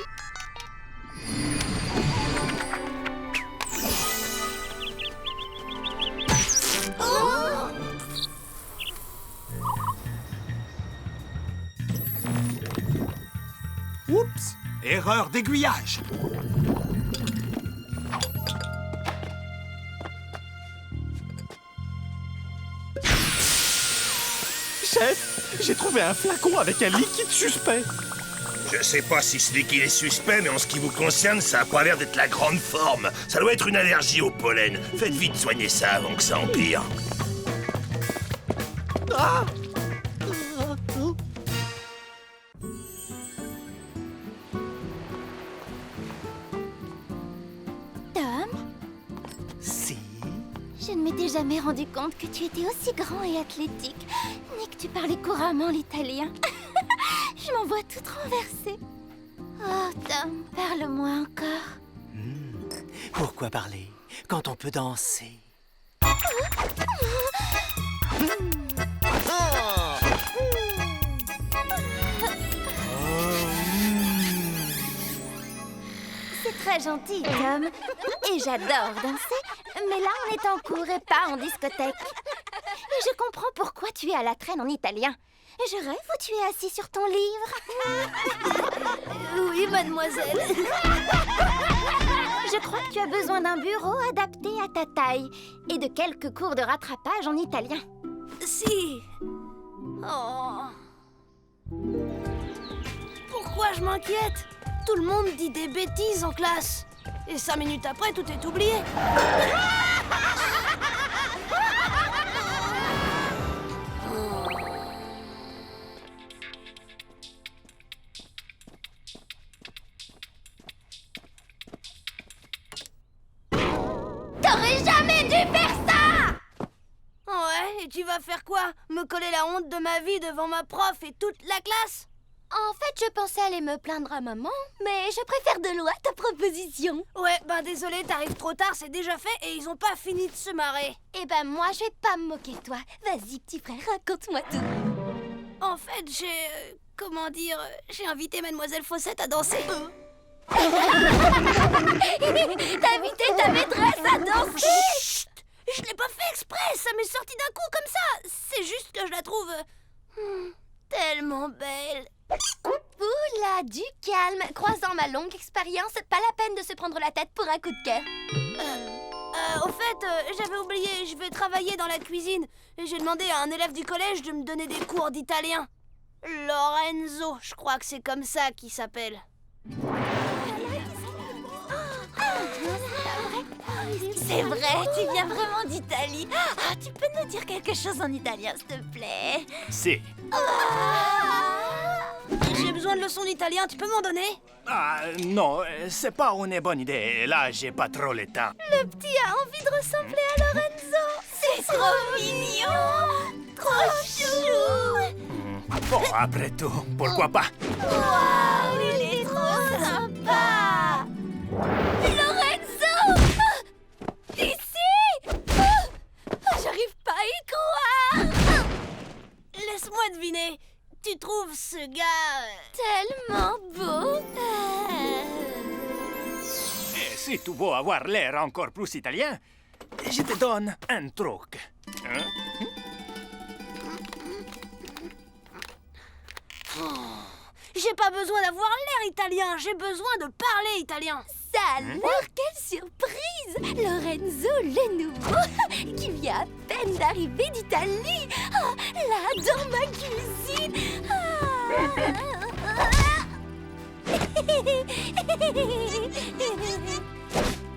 Oups, erreur d'aiguillage. Chef, j'ai trouvé un flacon avec un liquide suspect. Je sais pas si ce liquide est suspect, mais en ce qui vous concerne, ça a pas l'air d'être la grande forme. Ça doit être une allergie au pollen. Faites vite soigner ça avant que ça empire. Ah! Tom? Si. Je ne m'étais jamais rendu compte que tu étais aussi grand et athlétique, ni que tu parlais couramment l'italien. Je m'en vois toute renversée. Oh, Tom, parle-moi encore. Pourquoi parler quand on peut danser? C'est très gentil, Tom. Et j'adore danser. Mais là, on est en cours et pas en discothèque. Et je comprends pourquoi tu es à la traîne en italien. Je rêve où tu es assis sur ton livre. Oui, mademoiselle. Je crois que tu as besoin d'un bureau adapté à ta taille et de quelques cours de rattrapage en italien. Si. Oh. Pourquoi je m'inquiète? Tout le monde dit des bêtises en classe. Et 5 minutes après, tout est oublié. T'aurais jamais dû faire ça! Ouais, et tu vas faire quoi? Me coller la honte de ma vie devant ma prof et toute la classe? En fait, je pensais aller me plaindre à maman, mais je préfère de loin ta proposition. Ouais, ben désolé, t'arrives trop tard, c'est déjà fait et ils ont pas fini de se marrer. Eh ben moi, je vais pas me moquer de toi. Vas-y, petit frère, raconte-moi tout. En fait, j'ai invité Mademoiselle Fossette à danser. T'as invité ta maîtresse à danser? Chut! Je l'ai pas fait exprès, ça m'est sorti d'un coup comme ça. C'est juste que je la trouve... tellement belle. Oula, du calme. Croisant ma longue expérience, pas la peine de se prendre la tête pour un coup de cœur. Au fait, j'avais oublié, je vais travailler dans la cuisine. Et j'ai demandé à un élève du collège de me donner des cours d'italien. Lorenzo, je crois que c'est comme ça qu'il s'appelle. C'est vrai, tu viens vraiment d'Italie. Ah, tu peux nous dire quelque chose en italien, s'il te plaît? Si. J'ai besoin de leçons d'italien, tu peux m'en donner? Ah, non, c'est pas une bonne idée. Là, j'ai pas trop le temps. Le petit a envie de ressembler à Lorenzo. C'est trop mignon. Trop chou. Bon, après tout, pourquoi pas? Waouh, il est trop sympa. Lorenzo! Ici! J'arrive pas à y croire. Laisse-moi deviner. Tu trouves ce gars... Tellement beau. Et si tu veux avoir l'air encore plus italien, je te donne un truc. Hein? J'ai pas besoin d'avoir l'air italien, j'ai besoin de parler italien. Ça alors, quelle surprise! Lorenzo, le nouveau, qui vient à peine d'arriver d'Italie. Ah, là, dans ma cuisine.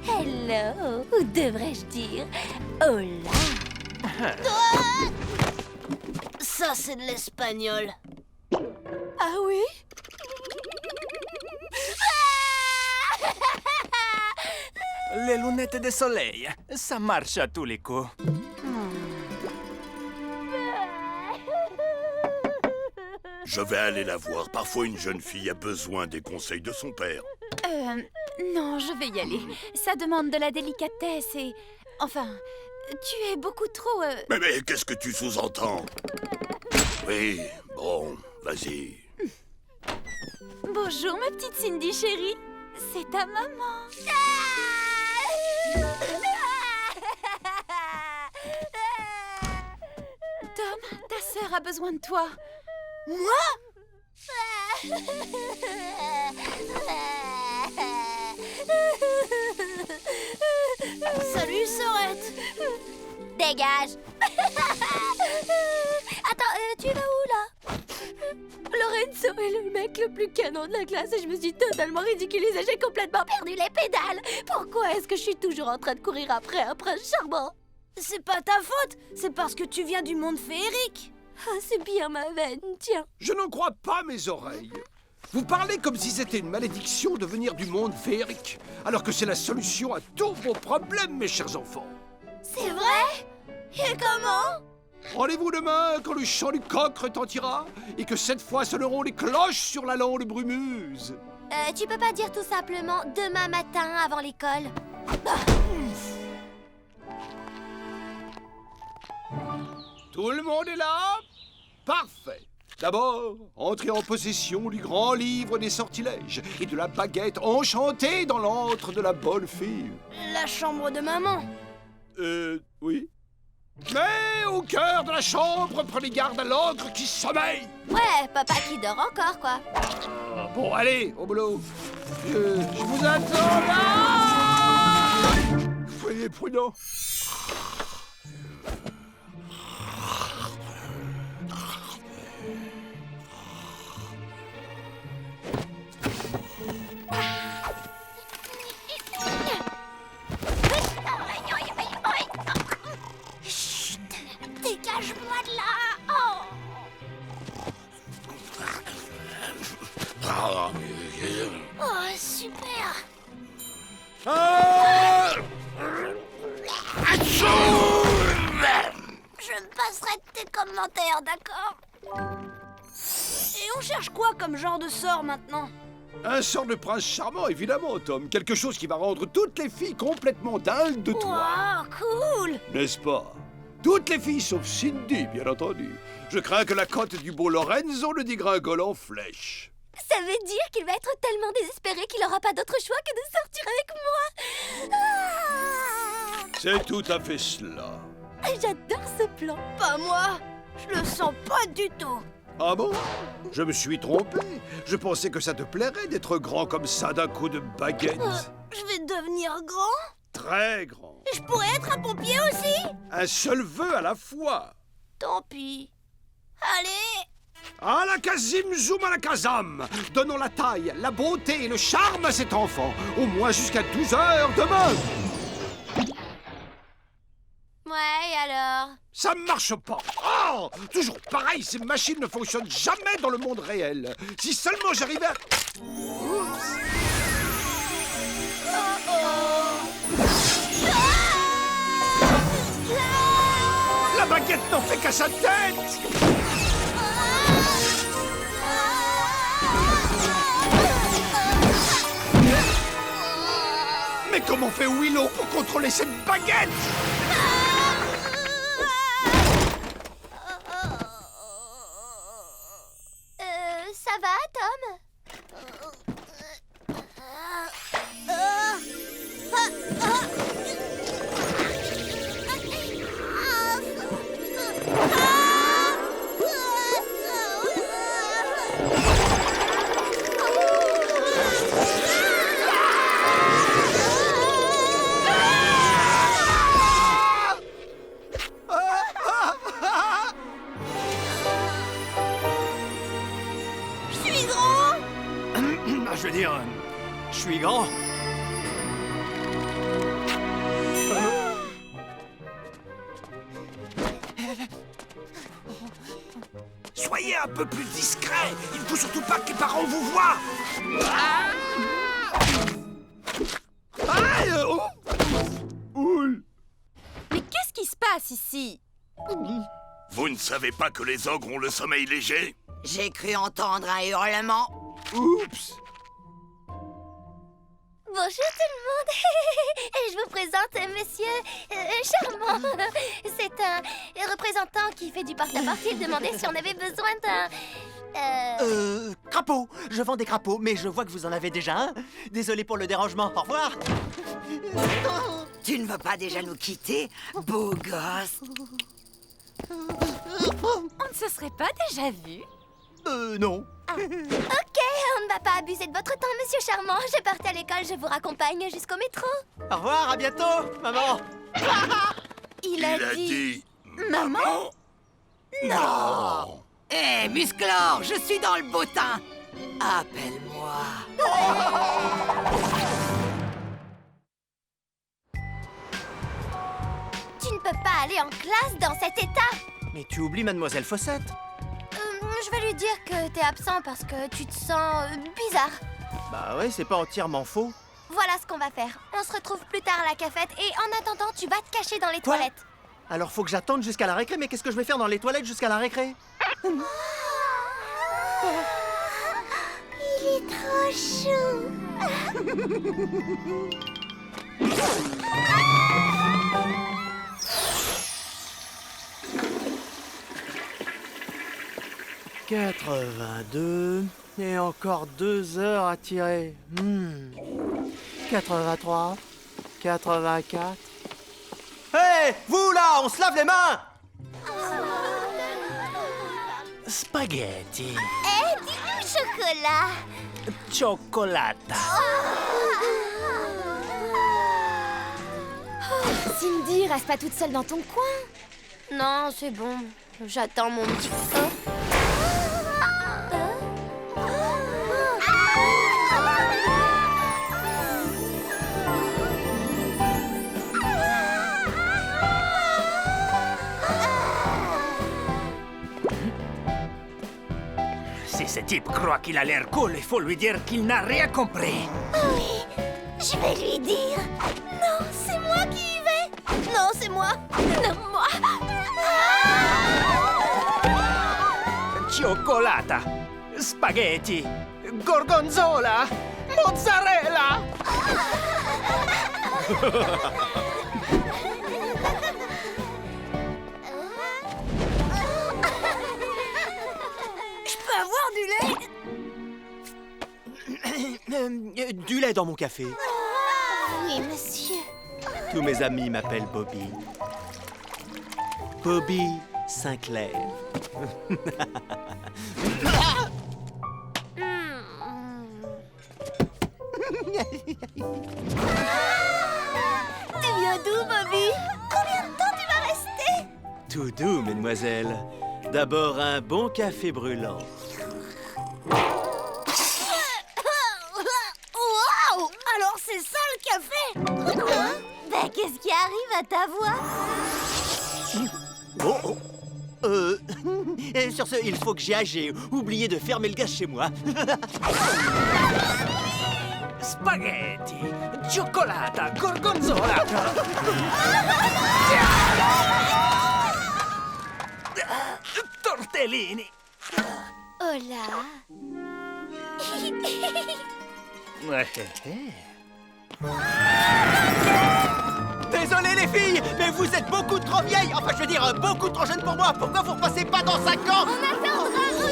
Hello, ou devrais-je dire hola? Ça, c'est de l'espagnol. Ah oui? Les lunettes de soleil, ça marche à tous les coups. Je vais aller la voir. Parfois, une jeune fille a besoin des conseils de son père. Non, je vais y aller. Ça demande de la délicatesse et... Enfin, tu es beaucoup trop... Mais qu'est-ce que tu sous-entends? Oui, bon, vas-y. Bonjour, ma petite Cindy chérie. C'est ta maman. Tom, ta sœur a besoin de toi. Moi? Salut, sœurette. Dégage. Attends, tu vas où, là? Lorenzo est le mec le plus canon de la classe et je me suis totalement ridiculisée. J'ai complètement perdu les pédales. Pourquoi est-ce que je suis toujours en train de courir après un prince charmant? C'est pas ta faute, c'est parce que tu viens du monde féerique. Ah, c'est bien ma veine, tiens. Je n'en crois pas mes oreilles. Vous parlez comme si c'était une malédiction de venir du monde féerique, alors que c'est la solution à tous vos problèmes, mes chers enfants. C'est vrai? Et comment? Rendez-vous demain quand le chant du coq retentira et que cette fois sonneront les cloches sur la lande brumeuse. Tu peux pas dire tout simplement demain matin avant l'école? Tout le monde est là? Parfait. D'abord, entrez en possession du grand livre des sortilèges et de la baguette enchantée dans l'antre de la bonne fille. La chambre de maman. Oui. Mais au cœur de la chambre, prenez garde à l'ogre qui sommeille. Ouais, papa qui dort encore, quoi. Bon, allez, au boulot. Je vous attends là. Soyez prudents. Chut, dégage-moi de là. Oh. Oh, super. Je me passerai de tes commentaires, d'accord? Et on cherche quoi comme genre de sort maintenant? Un sort de prince charmant, évidemment, Tom. Quelque chose qui va rendre toutes les filles complètement dingues de toi. Wow, cool! N'est-ce pas? Toutes les filles sauf Cindy, bien entendu. Je crains que la cote du beau Lorenzo ne dégringole en flèche. Ça veut dire qu'il va être tellement désespéré qu'il n'aura pas d'autre choix que de sortir avec moi. C'est tout à fait cela. J'adore ce plan. Pas moi. Je le sens pas du tout. Ah bon? Je me suis trompé. Je pensais que ça te plairait d'être grand comme ça d'un coup de baguette. Je vais devenir grand. Très grand. Je pourrais être un pompier aussi. Un seul vœu à la fois. Tant pis. Allez. À la Kazim Zoom à la Kazam. Donnons la taille, la beauté et le charme à cet enfant. Au moins jusqu'à 12 heures demain. Ouais, alors? Ça marche pas. Oh, toujours pareil, ces machines ne fonctionnent jamais dans le monde réel. Si seulement j'arrivais à... Oups. La baguette n'en fait qu'à sa tête. Mais comment fait Willow pour contrôler cette baguette? Ça va, Tom? Je veux dire, je suis grand. Soyez un peu plus discret. Il ne faut surtout pas que les parents vous voient. Mais qu'est-ce qui se passe ici? Vous ne savez pas que les ogres ont le sommeil léger? J'ai cru entendre un hurlement. Oups. Bonjour tout le monde. Je vous présente Monsieur Charmant. C'est un représentant qui fait du porte-à-porte. Il demandait si on avait besoin d'un... Crapaud. Je vends des crapauds, mais je vois que vous en avez déjà un. Désolé pour le dérangement. Au revoir. Tu ne vas pas déjà nous quitter, beau gosse? On ne se serait pas déjà vu? Non. Ok, on ne va pas abuser de votre temps, Monsieur Charmant. Je partais à l'école, je vous raccompagne jusqu'au métro. Au revoir, à bientôt, maman. Il a dit... Maman? Non. Hé, Musclor, je suis dans le bottin. Appelle-moi. Tu ne peux pas aller en classe dans cet état. Mais tu oublies Mademoiselle Fossette. Je vais lui dire que t'es absent parce que tu te sens bizarre. Bah ouais, c'est pas entièrement faux. Voilà ce qu'on va faire. On se retrouve plus tard à la cafette et en attendant, tu vas te cacher dans les Quoi? toilettes. Alors faut que j'attende jusqu'à la récré, mais qu'est-ce que je vais faire dans les toilettes jusqu'à la récré? Il est trop chou. 82 et encore 2 heures à tirer. 83, 84. Hé, vous là, on se lave les mains. Spaghetti. Dis-nous chocolat. Cioccolata. Cindy, reste pas toute seule dans ton coin. Non, c'est bon. J'attends mon petit copain. Si ce type croit qu'il a l'air cool, il faut lui dire qu'il n'a rien compris. Oui, je vais lui dire. Non, c'est moi qui y vais. Non, c'est moi. Non, moi. Cioccolata, spaghetti, gorgonzola, mozzarella. Je peux avoir du lait? Du lait dans mon café. Oui, monsieur. Tous mes amis m'appellent Bobby. Bobby Sinclair. Tu viens d'où, Bobby? Combien de temps tu vas rester? Tout doux, mesdemoiselles. D'abord, un bon café brûlant. Waouh! Alors c'est ça le café? Ben, qu'est-ce qui arrive à ta voix? Sur ce, il faut que j'y aille. J'ai oublié de fermer le gaz chez moi. Spaghetti, cioccolata, gorgonzola. Tortellini. Oh là. Désolé les filles, mais vous êtes beaucoup trop vieilles. Enfin, je veux dire, beaucoup trop jeunes pour moi. Pourquoi vous repassez pas dans 5 ans? On attendra autant que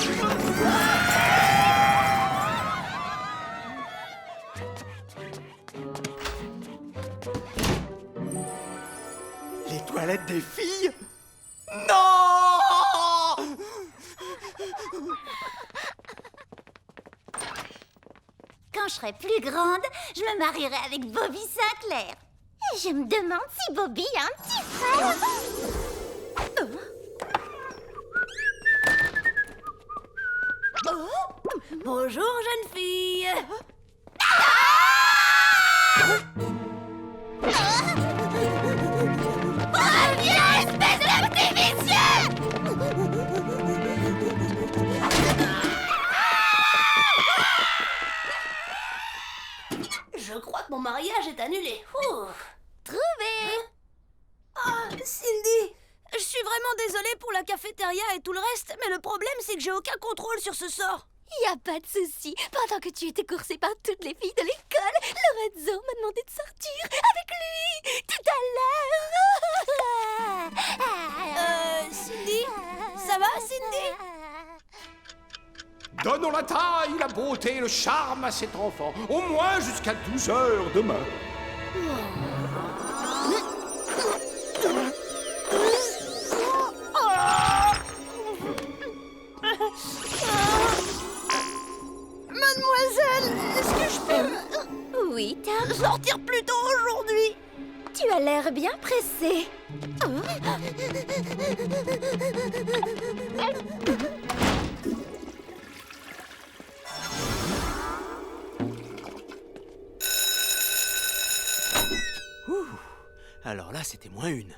tu veux. Les toilettes des filles? Non! Quand je serai plus grande, je me marierai avec Bobby Sinclair. Et je me demande si Bobby a un petit frère. Bonjour, jeune fille. Reviens, espèce de petit vicieux! Je crois que mon mariage est annulé. Trouvé! Ah, Cindy, je suis vraiment désolée pour la cafétéria et tout le reste, mais le problème c'est que j'ai aucun contrôle sur ce sort. Y a pas de souci. Pendant que tu étais coursée par toutes les filles de l'école, Lorenzo m'a demandé de sortir avec lui tout à l'heure. Cindy? Ça va, Cindy? Donnons la taille, la beauté et le charme à cet enfant, au moins jusqu'à 12 heures demain. Mademoiselle, est-ce que je peux Oui, Tom. sortir plus tôt aujourd'hui? Tu as l'air bien pressé. Alors là, c'était moins une.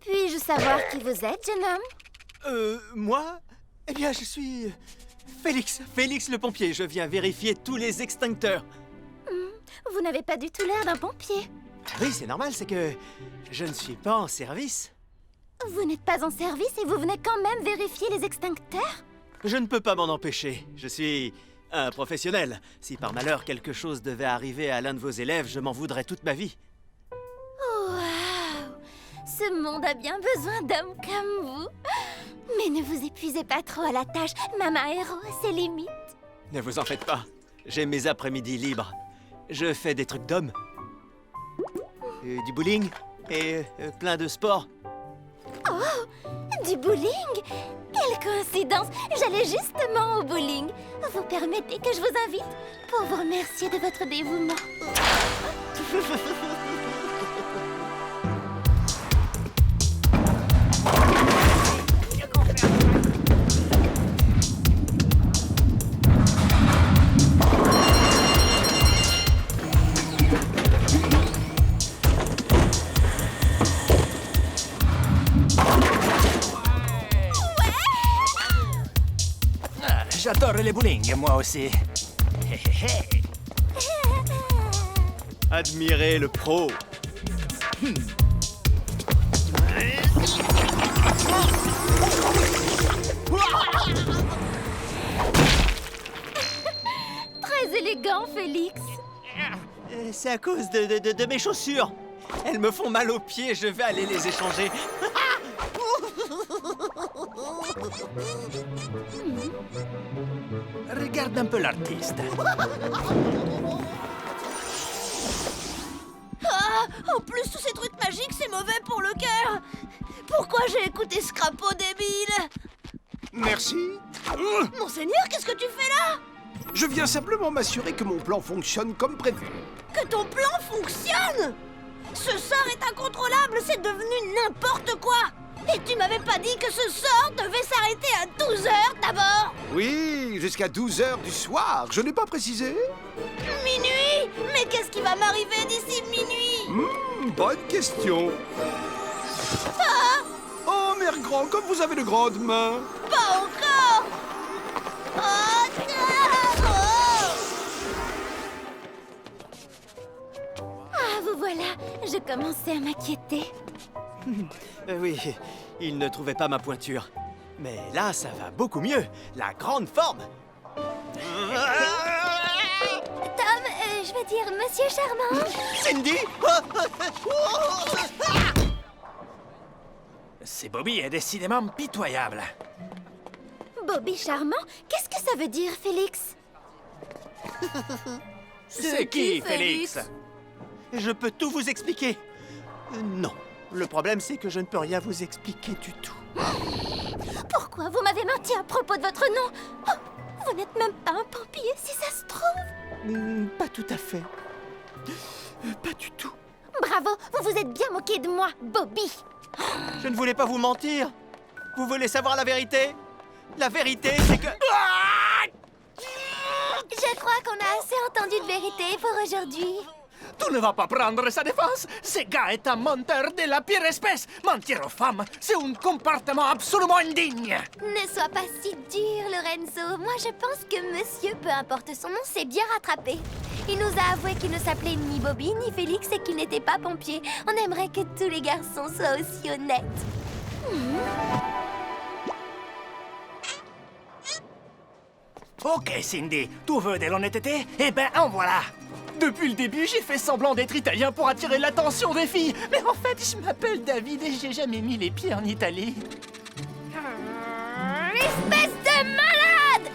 Puis-je savoir qui vous êtes, jeune homme? Moi? Eh bien, je suis... Félix le pompier. Je viens vérifier tous les extincteurs. Vous n'avez pas du tout l'air d'un pompier. Oui, c'est normal, c'est que je ne suis pas en service. Vous n'êtes pas en service et vous venez quand même vérifier les extincteurs? Je ne peux pas m'en empêcher. Je suis un professionnel. Si par malheur quelque chose devait arriver à l'un de vos élèves, je m'en voudrais toute ma vie. Waouh! Ce monde a bien besoin d'hommes comme vous. Mais ne vous épuisez pas trop à la tâche. Maman Héros a ses limites. Ne vous en faites pas. J'ai mes après-midi libres. Je fais des trucs d'homme. Du bowling et plein de sports. Oh! Du bowling? Quelle coïncidence! J'allais justement au bowling. Vous permettez que je vous invite pour vous remercier de votre dévouement. J'adore les bowling, moi aussi. Admirez le pro. Très élégant, Félix. C'est à cause de mes chaussures. Elles me font mal aux pieds, je vais aller les échanger. Regarde un peu l'artiste. Ah, en plus, tous ces trucs magiques, c'est mauvais pour le cœur. Pourquoi j'ai écouté ce crapaud débile? Merci. Monseigneur, qu'est-ce que tu fais là? Je viens simplement m'assurer que mon plan fonctionne comme prévu. Que ton plan fonctionne? Ce sort est incontrôlable, c'est devenu n'importe quoi. Et tu m'avais pas dit que ce sort devait s'arrêter à 12 heures d'abord? Oui, jusqu'à 12 heures du soir. Je n'ai pas précisé. Minuit? Mais qu'est-ce qui va m'arriver d'ici minuit? Bonne question. Ah! Oh, mère grand, comme vous avez de grandes mains. Pas encore! Oh, Ah, vous voilà. Je commençais à m'inquiéter. Oui, il ne trouvait pas ma pointure. Mais là, ça va beaucoup mieux. La grande forme. Tom, je veux dire Monsieur Charmant. Cindy. C'est Bobby est décidément pitoyable. Bobby Charmant? Qu'est-ce que ça veut dire, Félix? C'est qui, Félix? Je peux tout vous expliquer. Non. Le problème, c'est que je ne peux rien vous expliquer du tout. Pourquoi vous m'avez menti à propos de votre nom? Oh, vous n'êtes même pas un pompier, si ça se trouve. Pas tout à fait. Pas du tout. Bravo, vous vous êtes bien moqué de moi, Bobby. Je ne voulais pas vous mentir. Vous voulez savoir la vérité? La vérité, c'est que... Je crois qu'on a assez entendu de vérité pour aujourd'hui. Tu ne vas pas prendre sa défense. Ce gars est un menteur de la pire espèce. Mentir aux femmes, c'est un comportement absolument indigne. Ne sois pas si dur, Lorenzo. Moi, je pense que monsieur, peu importe son nom, s'est bien rattrapé. Il nous a avoué qu'il ne s'appelait ni Bobby ni Félix et qu'il n'était pas pompier. On aimerait que tous les garçons soient aussi honnêtes. Ok, Cindy, tu veux de l'honnêteté? Eh ben, en voilà. Depuis le début, j'ai fait semblant d'être italien pour attirer l'attention des filles. Mais en fait, je m'appelle David et j'ai jamais mis les pieds en Italie. Espèce de malade!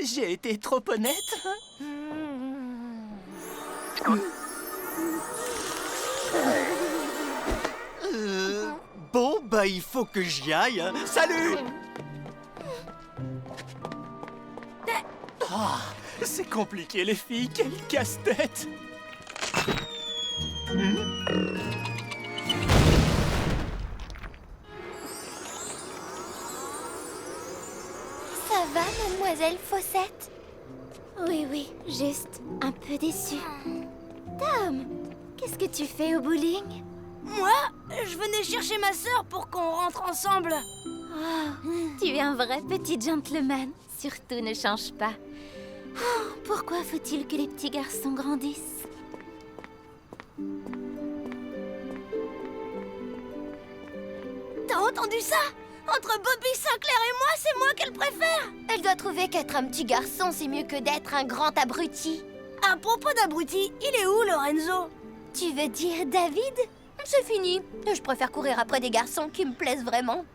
J'ai été trop honnête. Bon, bah, il faut que j'y aille. Hein. Salut! Ah, c'est compliqué, les filles. Quel casse-tête! Ça va, mademoiselle Fossette? Oui, oui, juste un peu déçue. Tom, qu'est-ce que tu fais au bowling? Moi, je venais chercher ma sœur pour qu'on rentre ensemble. Oh, tu es un vrai petit gentleman. Surtout, ne change pas. Oh, pourquoi faut-il que les petits garçons grandissent? T'as entendu ça? Entre Bobby Sinclair et moi, c'est moi qu'elle préfère. Elle doit trouver qu'être un petit garçon, c'est mieux que d'être un grand abruti. À propos d'abruti, il est où, Lorenzo? Tu veux dire David? C'est fini. Je préfère courir après des garçons qui me plaisent vraiment.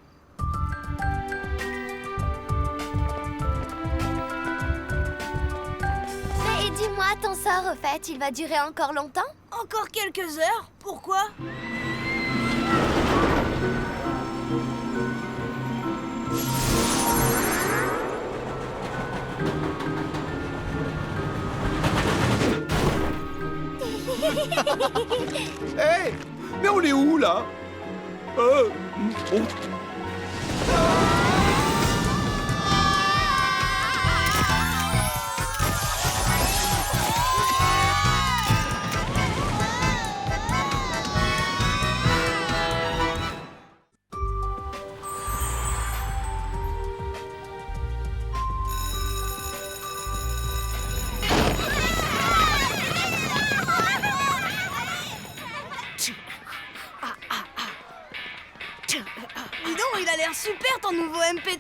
Mais dis-moi, ton sort, au fait, il va durer encore longtemps? Encore quelques heures. Pourquoi? Hé, mais on est où, là? Oh. Dis donc, il a l'air super ton nouveau MP3.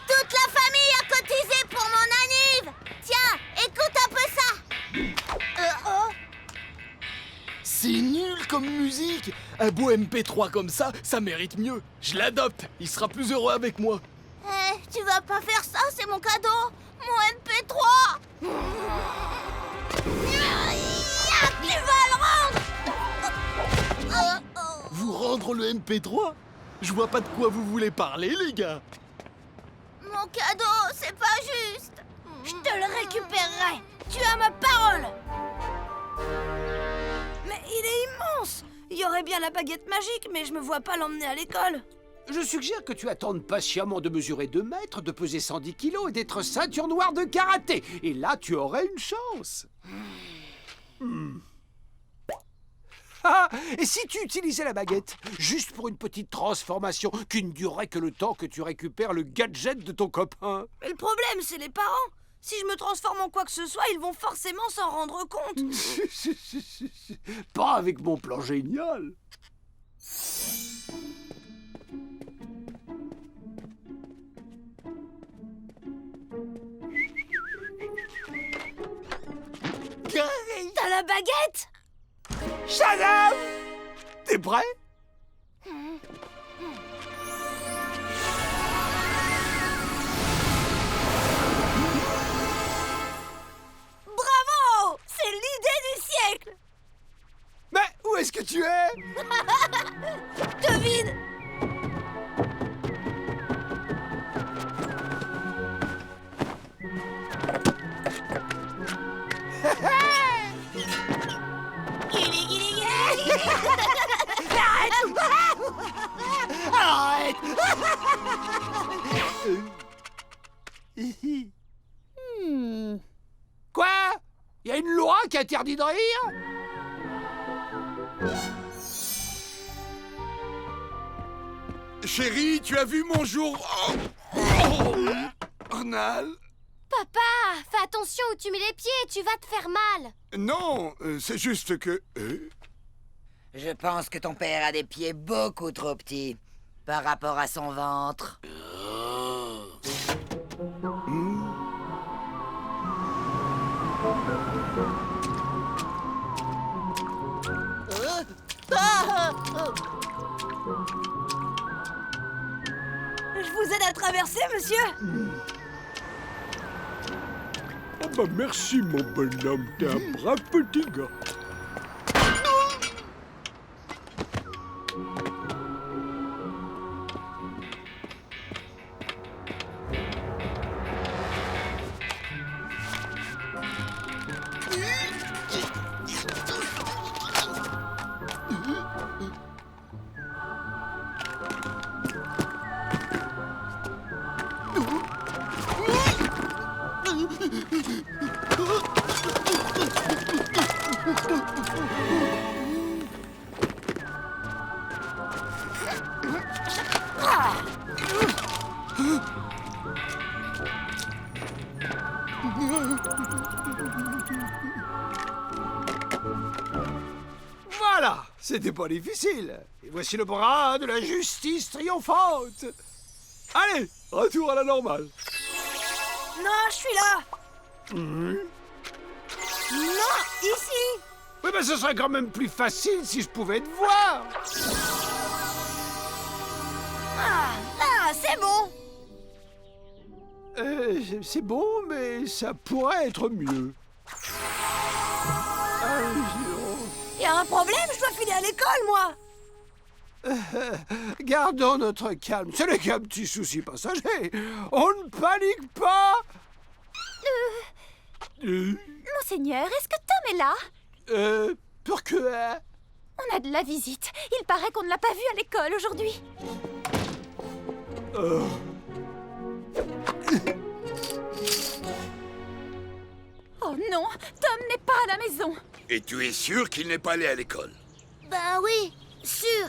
Toute la famille a cotisé pour mon anniv. Tiens, écoute un peu ça. C'est nul comme musique. Un beau MP3 comme ça mérite mieux. Je l'adopte, il sera plus heureux avec moi. Eh, tu vas pas faire ça, c'est mon cadeau. Mon MP3. Tu vas le rendre. Vous rendre le MP3? Je vois pas de quoi vous voulez parler, les gars. Mon cadeau, c'est pas juste. Je te le récupérerai. Tu as ma parole. Mais il est immense. Il y aurait bien la baguette magique, mais je me vois pas l'emmener à l'école. Je suggère que tu attendes patiemment de mesurer 2 mètres, de peser 110 kilos et d'être ceinture noire de karaté. Et là, tu aurais une chance. Ah, et si tu utilisais la baguette, juste pour une petite transformation qui ne durerait que le temps que tu récupères le gadget de ton copain? Mais le problème, c'est les parents. Si je me transforme en quoi que ce soit, ils vont forcément s'en rendre compte. Pas avec mon plan génial. T'as la baguette? Shazam! T'es prêt? Bravo! C'est l'idée du siècle! Mais où est-ce que tu es? Devine! Arrête! Quoi? Il y a une loi qui interdit de rire? Chérie, tu as vu mon jour... Arnal? Papa, fais attention où tu mets les pieds, tu vas te faire mal. Non, c'est juste que... Je pense que ton père a des pieds beaucoup trop petits par rapport à son ventre. Je vous aide à traverser, monsieur? Oh bah merci, mon bonhomme, t'es un brave petit gars. Voilà, c'était pas difficile. Et voici le bras de la justice triomphante. Allez, retour à la normale. Non, je suis là. Non, ici. Oui, mais ce serait quand même plus facile si je pouvais te voir. Ah, là, c'est bon. C'est bon, mais ça pourrait être mieux. Y a un problème, je dois filer à l'école, moi. Gardons notre calme. Ce n'est qu'un petit souci passager. On ne panique pas. Monseigneur, est-ce que Tom est là? Pourquoi? On a de la visite. Il paraît qu'on ne l'a pas vu à l'école aujourd'hui. Oh non, Tom n'est pas à la maison. Et tu es sûr qu'il n'est pas allé à l'école? Ben oui, sûr.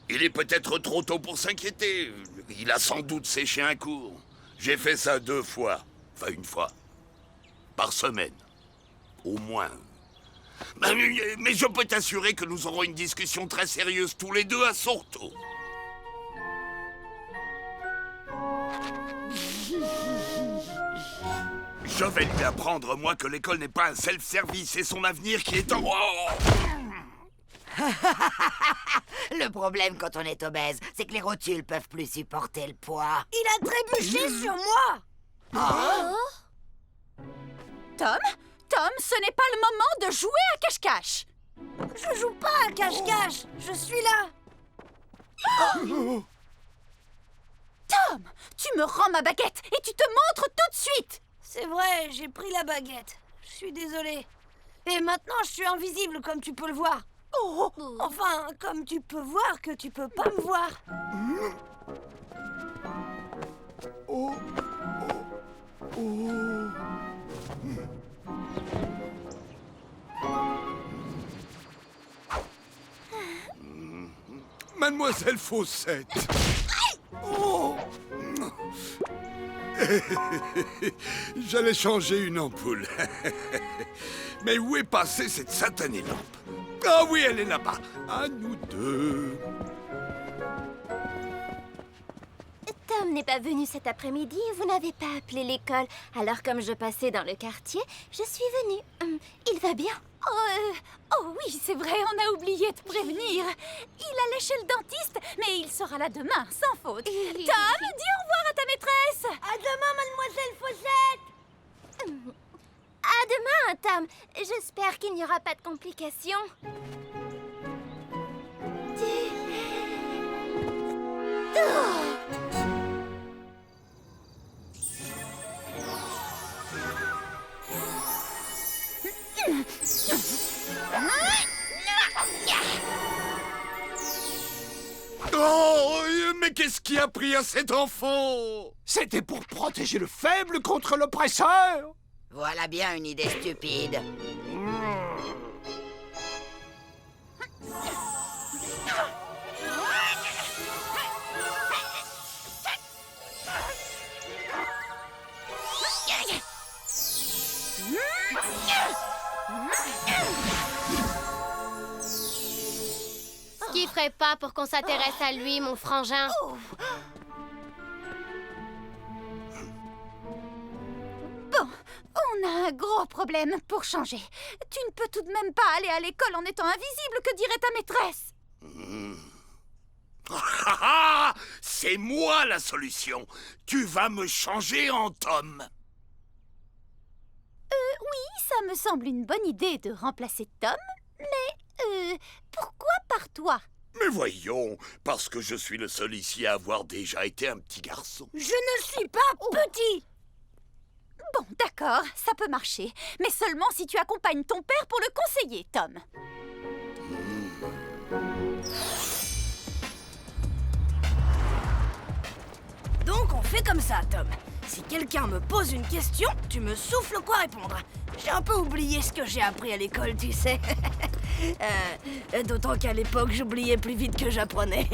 Il est peut-être trop tôt pour s'inquiéter. Il a sans doute séché un cours. J'ai fait ça 2 fois. Enfin, 1 fois. Par semaine. Au moins. Mais je peux t'assurer que nous aurons une discussion très sérieuse tous les deux à son retour. Je vais lui apprendre, moi, que l'école n'est pas un self-service et son avenir qui est en... Oh. Le problème quand on est obèse, c'est que les rotules peuvent plus supporter le poids. Il a trébuché sur moi. Tom, ce n'est pas le moment de jouer à cache-cache. Je joue pas à cache-cache, je suis là. Tom, tu me rends ma baguette et tu te montres tout de suite. C'est vrai, j'ai pris la baguette. Je suis désolée. Et maintenant, je suis invisible, comme tu peux le voir. Enfin, comme tu peux voir que tu peux pas me voir. Mademoiselle Fawcett. Oh. J'allais changer une ampoule. Mais où est passée cette satanée lampe? Ah oui, elle est là-bas. À nous deux. Tom n'est pas venu cet après-midi et vous n'avez pas appelé l'école. Alors comme je passais dans le quartier, je suis venue. Il va bien? Oh oui, c'est vrai, on a oublié de prévenir. Il allait chez le dentiste, mais il sera là demain, sans faute. Tom, dis au revoir à ta maîtresse. À demain, mademoiselle Fawcett. À demain, Tom. J'espère qu'il n'y aura pas de complications. Oh, mais qu'est-ce qui a pris à cet enfant? C'était pour protéger le faible contre l'oppresseur. Voilà bien une idée stupide. Ce qu'il ferait pas pour qu'on s'intéresse à lui, mon frangin. Bon, on a un gros problème pour changer. Tu ne peux tout de même pas aller à l'école en étant invisible, que dirait ta maîtresse? C'est moi la solution. Tu vas me changer en Tom. Oui, ça me semble une bonne idée de remplacer Tom, mais pourquoi par toi? Mais voyons, parce que je suis le seul ici à avoir déjà été un petit garçon. Je ne suis pas petit. Bon, d'accord, ça peut marcher, mais seulement si tu accompagnes ton père pour le conseiller, Tom. Donc on fait comme ça, Tom. Si quelqu'un me pose une question, tu me souffles quoi répondre. J'ai un peu oublié ce que j'ai appris à l'école, tu sais. D'autant qu'à l'époque, j'oubliais plus vite que j'apprenais.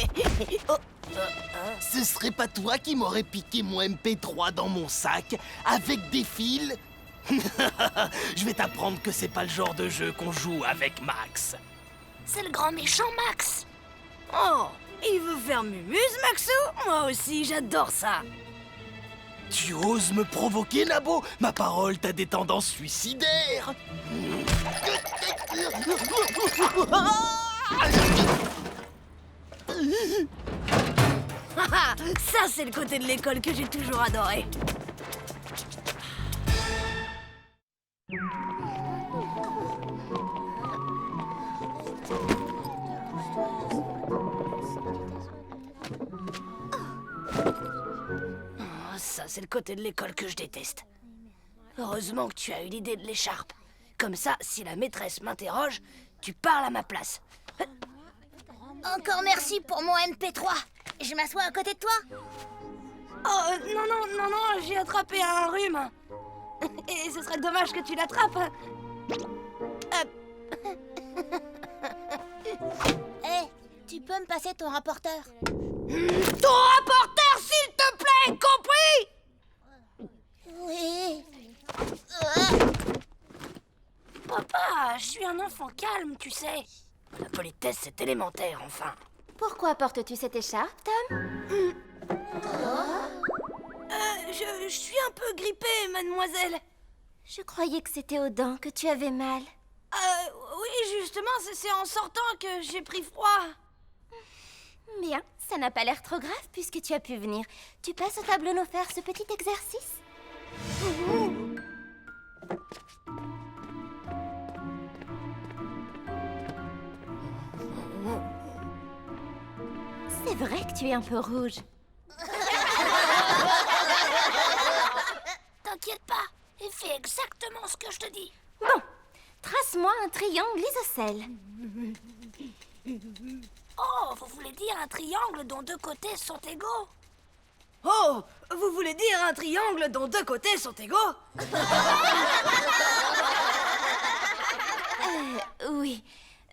Ce serait pas toi qui m'aurais piqué mon MP3 dans mon sac avec des fils? Je vais t'apprendre que c'est pas le genre de jeu qu'on joue avec Max. C'est le grand méchant Max. Oh, il veut faire mumuse, Maxou? Moi aussi, j'adore ça. Tu oses me provoquer, Nabo? Ma parole, t'as des tendances suicidaires. Ça, c'est le côté de l'école que j'ai toujours adoré. Ça, c'est le côté de l'école que je déteste. Heureusement que tu as eu l'idée de l'écharpe. Comme ça, si la maîtresse m'interroge, tu parles à ma place. Encore merci pour mon MP3. Je m'assois à côté de toi. Oh, non, j'ai attrapé un rhume. Et ce serait dommage que tu l'attrapes. Hé, tu peux me passer ton rapporteur? Ton rapporteur, s'il te plaît, compris? Oui. Papa, je suis un enfant calme, tu sais. La politesse, c'est élémentaire, enfin. Pourquoi portes-tu cette écharpe, Tom? Je suis un peu grippée, mademoiselle. Je croyais que c'était aux dents que tu avais mal. Oui, justement, c'est en sortant que j'ai pris froid. Bien, ça n'a pas l'air trop grave puisque tu as pu venir. Tu passes au tableau nous faire ce petit exercice? C'est vrai que tu es un peu rouge. T'inquiète pas, et fais exactement ce que je te dis. Bon, trace-moi un triangle isocèle. Oh, vous voulez dire un triangle dont deux côtés sont égaux? Oh, vous voulez dire un triangle dont deux côtés sont égaux? Oui.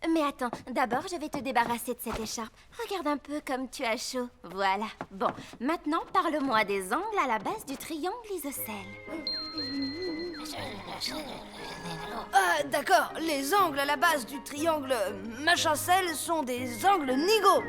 Mais attends, d'abord je vais te débarrasser de cette écharpe. Regarde un peu comme tu as chaud. Voilà. Bon, maintenant parle-moi des angles à la base du triangle isocèle. D'accord, les angles à la base du triangle machin-celle sont des angles nigauds.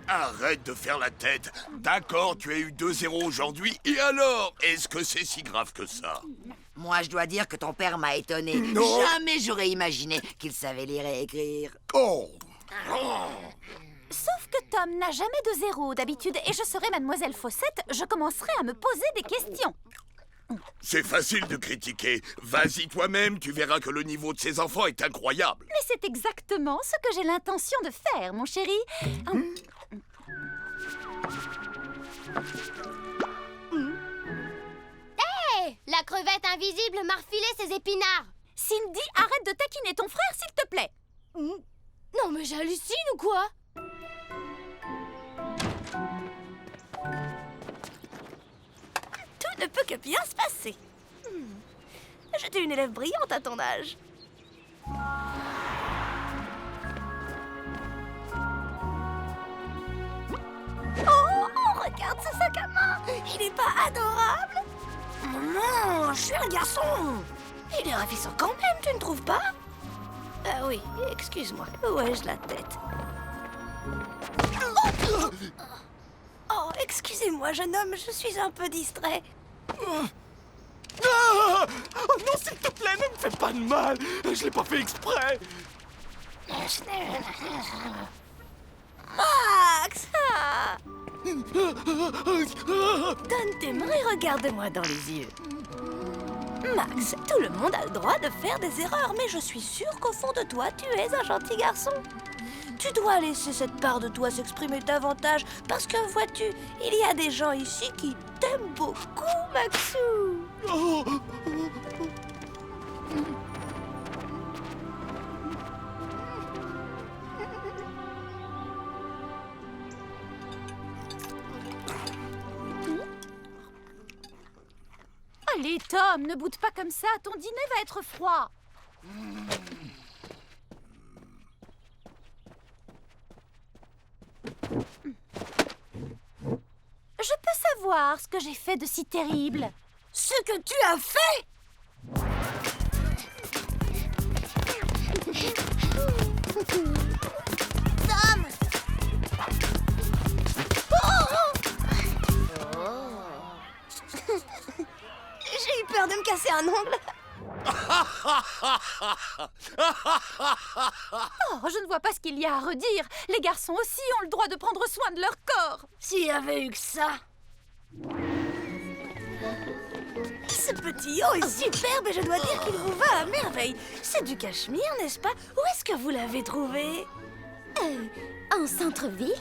Arrête de faire la tête. D'accord, tu as eu 2-0 aujourd'hui, et alors? Est-ce que c'est si grave que ça? Moi, je dois dire que ton père m'a étonné. Non. Jamais j'aurais imaginé qu'il savait lire et écrire. Oh! Sauf que Tom n'a jamais de 0 d'habitude et je serais Mademoiselle Fawcett, je commencerai à me poser des questions. C'est facile de critiquer. Vas-y toi-même, tu verras que le niveau de ces enfants est incroyable. Mais c'est exactement ce que j'ai l'intention de faire, mon chéri. Hé! La crevette invisible m'a refilé ses épinards. Cindy, arrête de taquiner ton frère, s'il te plaît. Non, mais j'hallucine ou quoi? Tout ne peut que bien se passer. J'étais une élève brillante à ton âge. Oh, regarde ce sac à main. Il est pas adorable? Non, je suis un garçon. Il est ravissant quand même, tu ne trouves pas? Ah oui, excuse-moi. Où ai-je la tête? Oh, excusez-moi, jeune homme, je suis un peu distrait. Ah! Oh non, s'il te plaît, ne me fais pas de mal. Je l'ai pas fait exprès. Max! Donne tes mains et regarde-moi dans les yeux. Max, tout le monde a le droit de faire des erreurs, mais je suis sûre qu'au fond de toi, tu es un gentil garçon. Tu dois laisser cette part de toi s'exprimer davantage, parce que, vois-tu, il y a des gens ici qui t'aiment beaucoup, Maxou. Oh. Allez, Tom, ne boude pas comme ça, ton dîner va être froid. Je peux savoir ce que j'ai fait de si terrible? Ce que tu as fait? Tom! J'ai eu peur de me casser un ongle. Oh, je ne vois pas ce qu'il y a à redire. Les garçons aussi ont le droit de prendre soin de leur corps. S'il y avait eu que ça. Ce petit haut est superbe et je dois dire qu'il vous va à merveille. C'est du cachemire, n'est-ce pas? Où est-ce que vous l'avez trouvé? En centre-ville?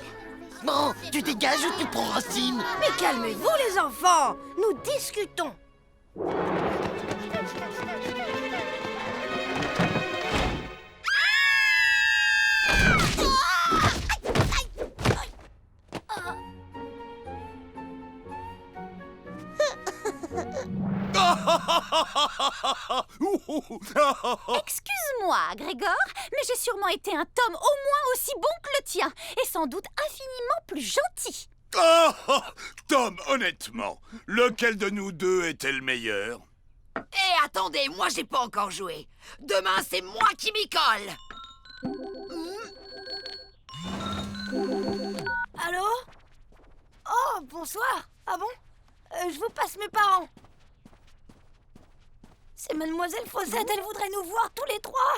Bon, tu dégages ou tu prends racine? Mais calmez-vous les enfants. Nous discutons. Excuse-moi, Grégor, mais j'ai sûrement été un Tom au moins aussi bon que le tien, et sans doute infiniment plus gentil. Tom, honnêtement, lequel de nous deux était le meilleur? Eh, attendez, moi j'ai pas encore joué. Demain, c'est moi qui m'y colle. Allô? bonsoir. Ah bon? Je vous passe mes parents. C'est Mademoiselle Fawcett, elle voudrait nous voir tous les trois.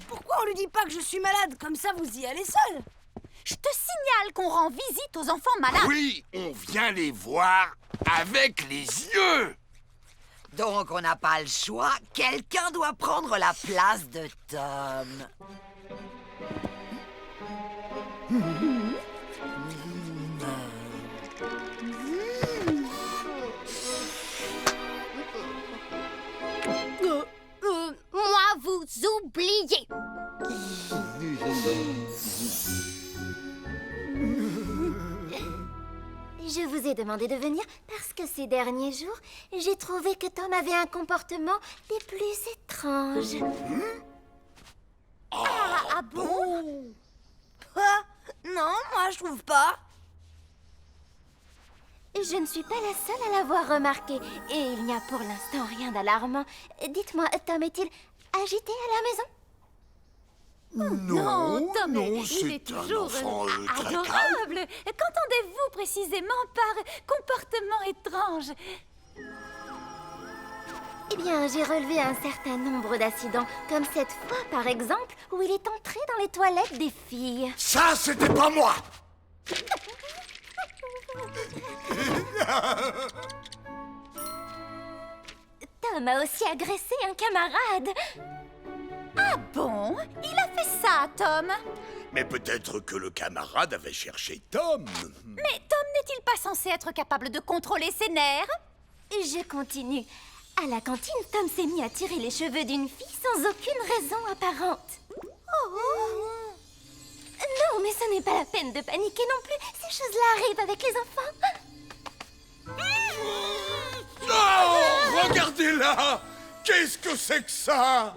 Pourquoi on lui dit pas que je suis malade? Comme ça, vous y allez seul. Je te signale qu'on rend visite aux enfants malades. Oui, on vient les voir avec les yeux. Donc on n'a pas le choix. Quelqu'un doit prendre la place de Tom. Moi, vous oubliez. Je vous ai demandé de venir parce que ces derniers jours, j'ai trouvé que Tom avait un comportement des plus étranges. Ah bon? Quoi? Non, moi je trouve pas. Je ne suis pas la seule à l'avoir remarqué et il n'y a pour l'instant rien d'alarmant. Dites-moi, Tom est-il agité à la maison? Non, Tom, non, il est c'est un toujours enfant très calme. adorable. Qu'entendez-vous précisément par comportement étrange? Eh bien, j'ai relevé un certain nombre d'accidents, comme cette fois, par exemple, où il est entré dans les toilettes des filles. Ça, c'était pas moi. Tom a aussi agressé un camarade. Ah bon? Il a fait ça, Tom? Mais peut-être que le camarade avait cherché Tom. Mais Tom n'est-il pas censé être capable de contrôler ses nerfs? Je continue. À la cantine, Tom s'est mis à tirer les cheveux d'une fille sans aucune raison apparente. Oh. Non, mais ce n'est pas la peine de paniquer non plus. Ces choses-là arrivent avec les enfants. Oh, regardez-la. Qu'est-ce que c'est que ça?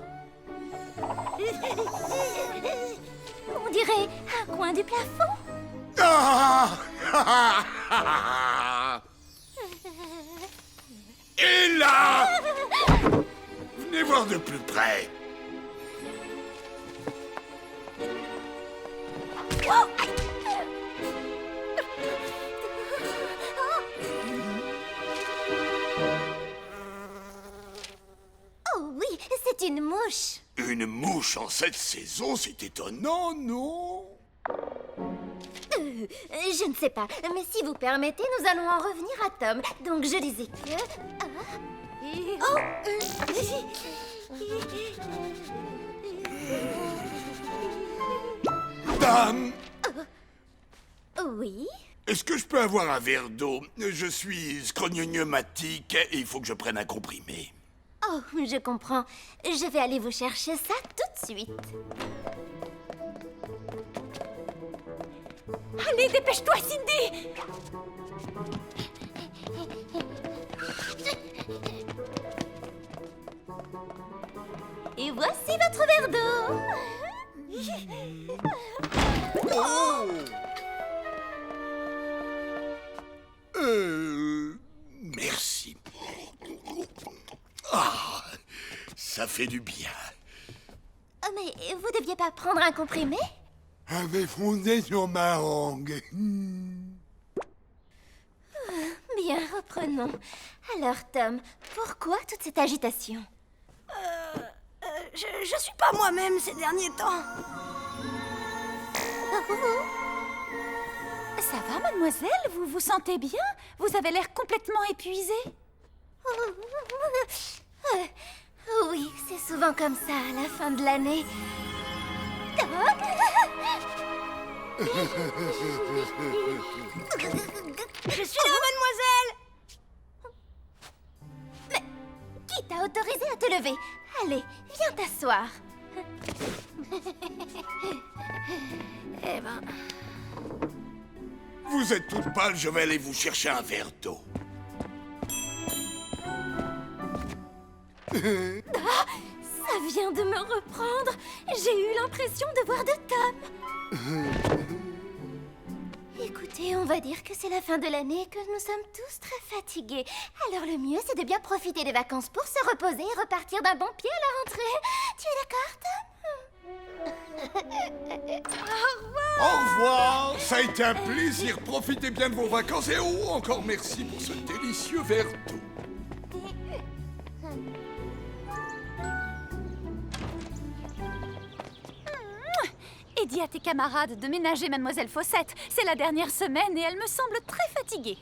On dirait un coin du plafond. Et là, venez voir de plus près. Oh oui, c'est une mouche. Une mouche en cette saison, c'est étonnant, non? Je ne sais pas, mais si vous permettez, nous allons en revenir à Tom. Donc je disais que... Dame, Oui? est-ce que je peux avoir un verre d'eau? Je suis scrognognomatique et il faut que je prenne un comprimé. Oh, je comprends. Je vais aller vous chercher ça tout de suite. Allez, dépêche-toi, Cindy! Et voici votre verre d'eau. Oh! Merci. Ah, ça fait du bien. Oh, mais vous deviez pas prendre un comprimé? Avec fondé sur ma langue. Bien, reprenons. Alors, Tom, pourquoi toute cette agitation? Je suis pas moi-même ces derniers temps. Ça va, mademoiselle? Vous vous sentez bien? Vous avez l'air complètement épuisée. Oui, c'est souvent comme ça à la fin de l'année. Je suis là, mademoiselle! Mais qui t'a autorisé à te lever? Allez, viens t'asseoir. Eh ben... Vous êtes toute pâle, je vais aller vous chercher un verre d'eau. Ah, ça vient de me reprendre. J'ai eu l'impression de voir de Tom. Écoutez, on On va dire que c'est la fin de l'année et que nous sommes tous très fatigués. Alors le mieux, c'est de bien profiter des vacances pour se reposer et repartir d'un bon pied à la rentrée. Tu es d'accord, Tom? Au revoir. Ça a été un plaisir. Profitez bien de vos vacances et encore merci pour ce délicieux verre d'eau. Et dis à tes camarades de ménager Mademoiselle Fossette. C'est la dernière semaine et elle me semble très fatiguée.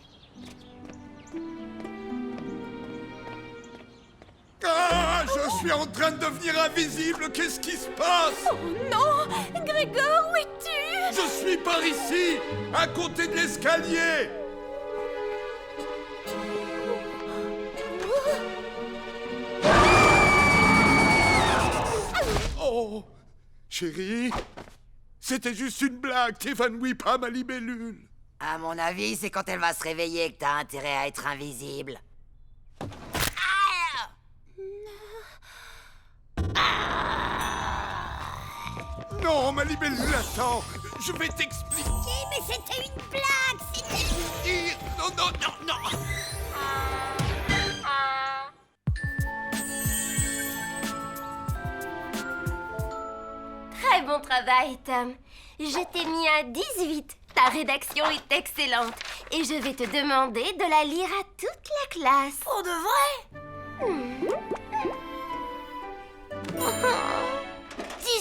Ah, je suis en train de devenir invisible. Qu'est-ce qui se passe? Oh non! Grégor, où es-tu? Je suis par ici, à côté de l'escalier. Oh, chérie, c'était juste une blague. T'évanouis pas ma libellule. À mon avis, c'est quand elle va se réveiller que t'as intérêt à être invisible. Non, ma libellule, attends. Je vais t'expliquer. Mais c'était une blague, c'était... Non, non, non, non. Très bon travail, Tom. Je t'ai mis un 18. Ta rédaction est excellente. Et je vais te demander de la lire à toute la classe. Pour de vrai?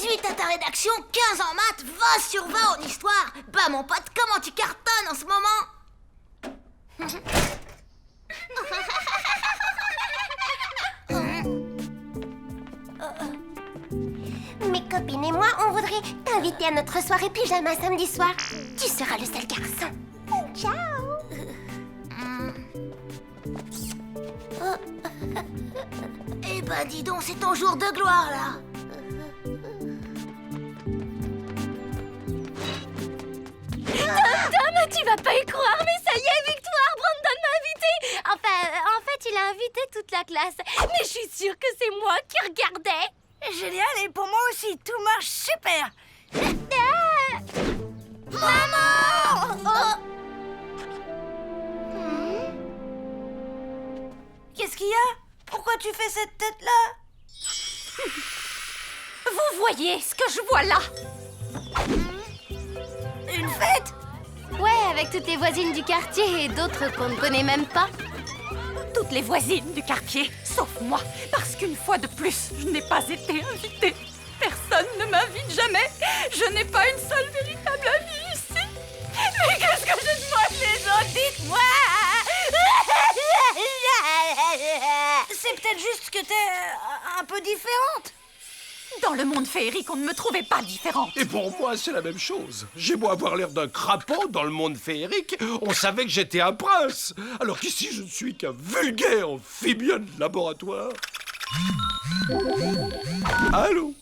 18 à ta rédaction, 15 en maths, 20 sur 20 en histoire. Bah mon pote, comment tu cartonnes en ce moment? Mes copines et moi, on voudrait t'inviter à notre soirée pyjama samedi soir. Tu seras le seul garçon. Ciao. Eh ben dis donc, c'est ton jour de gloire là. Tom, tu vas pas y croire, mais ça y est, victoire, Brandon m'a invité. Enfin, en fait, il a invité toute la classe. Mais je suis sûre que c'est moi qui regardais. Génial, et pour moi aussi, tout marche super. Maman! Qu'est-ce qu'il y a? Pourquoi tu fais cette tête-là? Vous voyez ce que je vois là? Une fête? Ouais, avec toutes les voisines du quartier et d'autres qu'on ne connaît même pas. Toutes les voisines du quartier, sauf moi, parce qu'une fois de plus, je n'ai pas été invitée. Personne ne m'invite jamais. Je n'ai pas une seule véritable amie ici. Mais qu'est-ce que je demande les autres? Dites-moi! C'est peut-être juste que t'es un peu différente. Dans le monde féerique, on ne me trouvait pas différente. Et pour moi, c'est la même chose. J'ai beau avoir l'air d'un crapaud dans le monde féerique, on savait que j'étais un prince. Alors qu'ici, je ne suis qu'un vulgaire amphibien de laboratoire. Allô?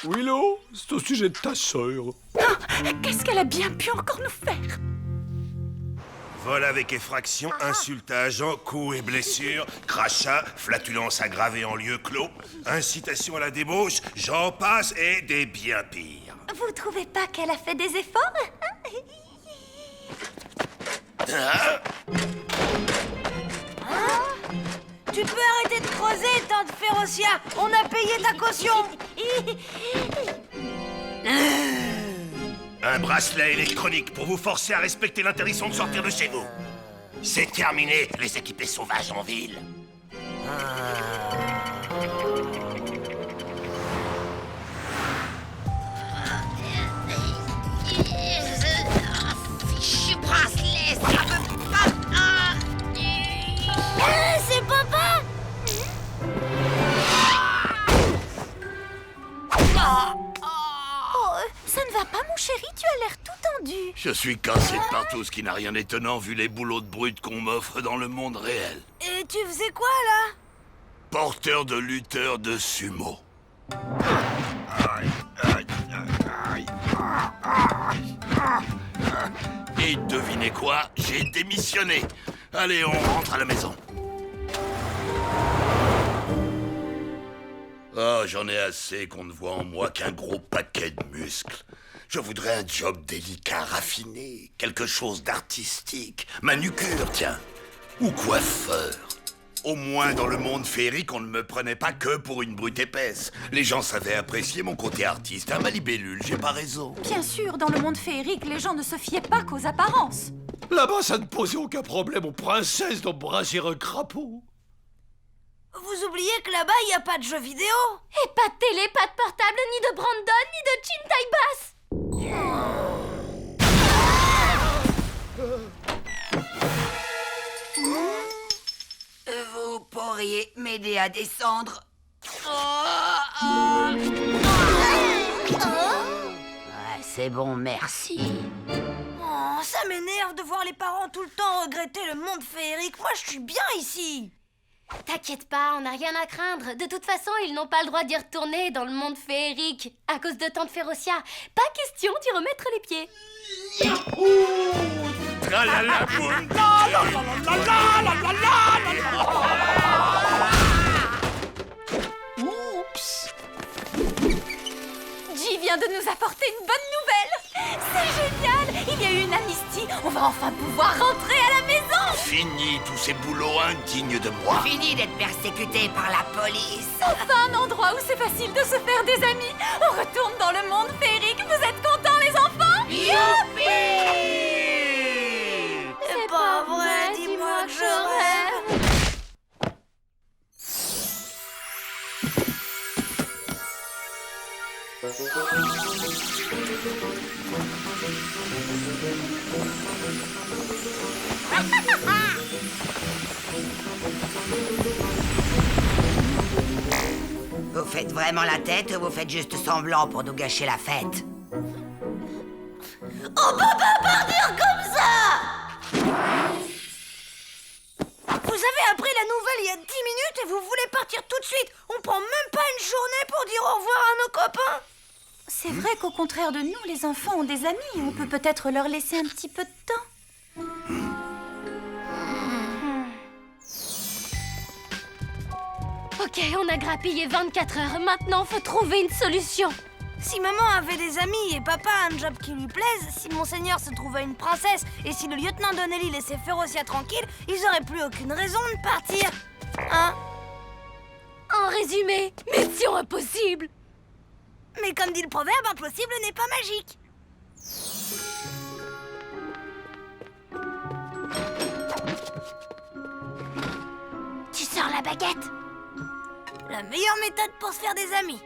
Willow, c'est au sujet de ta sœur. Oh, qu'est-ce qu'elle a bien pu encore nous faire? Vol avec effraction, insulte à agent, coups et blessures, crachat, flatulence aggravée en lieu clos, incitation à la débauche, j'en passe et des bien pires. Vous trouvez pas qu'elle a fait des efforts? Tu peux arrêter de creuser, tante Férocia. On a payé ta caution. Un bracelet électronique pour vous forcer à respecter l'interdiction de sortir de chez vous. C'est terminé, les équipés sauvages en ville. Fichu bracelet, ça veut pas... c'est papa! Oh, ça ne va pas, mon chéri, tu as l'air tout tendu. Je suis cassé de partout, ce qui n'a rien d'étonnant vu les boulots de brut qu'on m'offre dans le monde réel. Et tu faisais quoi, là? Porteur de lutteur de sumo. Et devinez quoi? J'ai démissionné. Allez, on rentre à la maison. Oh, j'en ai assez qu'on ne voit en moi qu'un gros paquet de muscles. Je voudrais un job délicat, raffiné, quelque chose d'artistique. Manucure, tiens, ou coiffeur. Au moins, dans le monde féerique, on ne me prenait pas que pour une brute épaisse. Les gens savaient apprécier mon côté artiste. Ma libellule, j'ai pas raison. Bien sûr, dans le monde féerique, les gens ne se fiaient pas qu'aux apparences. Là-bas, ça ne posait aucun problème aux princesses d'embrasser un crapaud. Vous oubliez que là-bas, il n'y a pas de jeux vidéo. Et pas de télé, pas de portable, ni de Brandon, ni de Chin Taibas. Vous pourriez m'aider à descendre. C'est bon, merci. Oh, ça m'énerve de voir les parents tout le temps regretter le monde féerique. Moi, je suis bien ici. T'inquiète pas, on n'a rien à craindre. De toute façon, ils n'ont pas le droit d'y retourner dans le monde féerique. À cause de Tante Férocia. Pas question d'y remettre les pieds. Tralala boum, Oups. J vient de nous apporter une bonne nouvelle. C'est génial. Il y a eu une amnistie. On va enfin pouvoir rentrer à la maison. Fini tous ces boulots indignes de moi. Fini d'être persécuté par la police. Enfin un endroit où c'est facile de se faire des amis. On retourne dans le monde féerique. Vous êtes contents, les enfants? Youpi! C'est pas vrai, dis-moi que je rêve. Vous faites vraiment la tête ou vous faites juste semblant pour nous gâcher la fête? On peut pas partir comme ça! Vous avez appris la nouvelle il y a 10 minutes et vous voulez partir tout de suite. On prend même pas une journée pour dire au revoir à nos copains. C'est vrai qu'au contraire de nous, les enfants ont des amis. On peut peut-être leur laisser un petit peu de temps. Ok, on a grappillé 24 heures. Maintenant, faut trouver une solution. Si maman avait des amis et papa a un job qui lui plaise, si monseigneur se trouvait une princesse et si le lieutenant Donnelly laissait Férocia tranquille, ils auraient plus aucune raison de partir. Hein? En résumé, mission impossible. Mais comme dit le proverbe, impossible n'est pas magique. Tu sors la baguette? La meilleure méthode pour se faire des amis.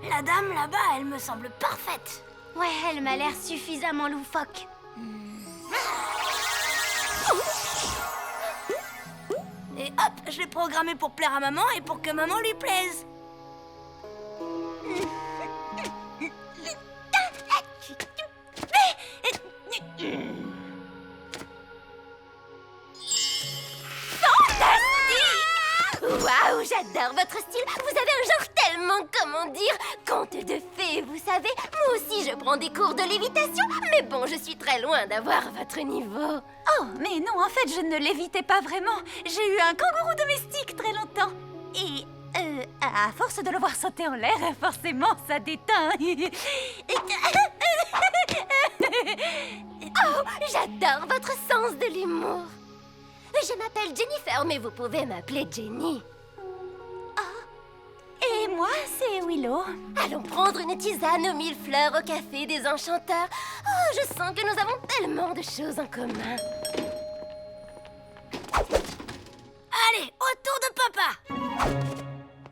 La dame là-bas, elle me semble parfaite. Ouais, elle m'a l'air suffisamment loufoque. Et hop, je l'ai programmée pour plaire à maman et pour que maman lui plaise. Waouh, j'adore votre style. Vous avez un genre tellement, comment dire, conte de fées, vous savez. Moi aussi, je prends des cours de lévitation, mais bon, je suis très loin d'avoir votre niveau. Oh, mais non, en fait, je ne l'évitais pas vraiment. J'ai eu un kangourou domestique très longtemps. Et, à force de le voir sauter en l'air, forcément, ça déteint. Oh, j'adore votre sens de l'humour. Je m'appelle Jennifer, mais vous pouvez m'appeler Jenny. Et moi, c'est Willow. Allons prendre une tisane aux 1000 fleurs au café des enchanteurs. Oh, je sens que nous avons tellement de choses en commun. Allez, au tour de papa.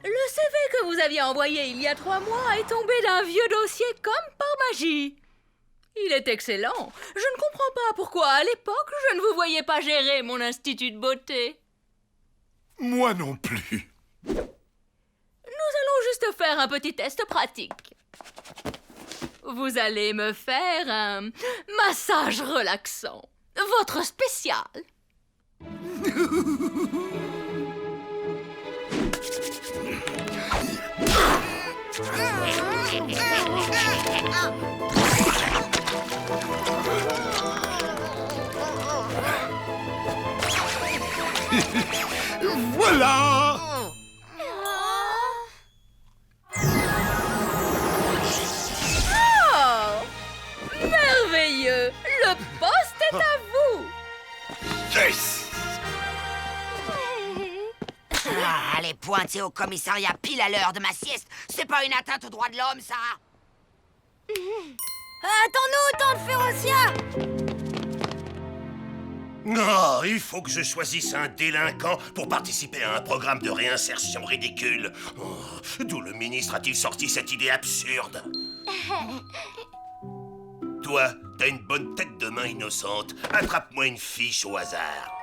Le CV que vous aviez envoyé il y a 3 mois est tombé d'un vieux dossier comme par magie. Il est excellent. Je ne comprends pas pourquoi, à l'époque, je ne vous voyais pas gérer mon institut de beauté. Moi non plus. Nous allons juste faire un petit test pratique. Vous allez me faire un massage relaxant. Votre spécial. Voilà! Oh! Merveilleux! Le poste est à vous! Yes! Ah, aller pointer au commissariat pile à l'heure de ma sieste, c'est pas une atteinte aux droits de l'homme, ça? Attends-nous, Tante Férocia! Non, il faut que je choisisse un délinquant pour participer à un programme de réinsertion ridicule. Oh, d'où le ministre a-t-il sorti cette idée absurde? Toi, t'as une bonne tête de main innocente. Attrape-moi une fiche au hasard.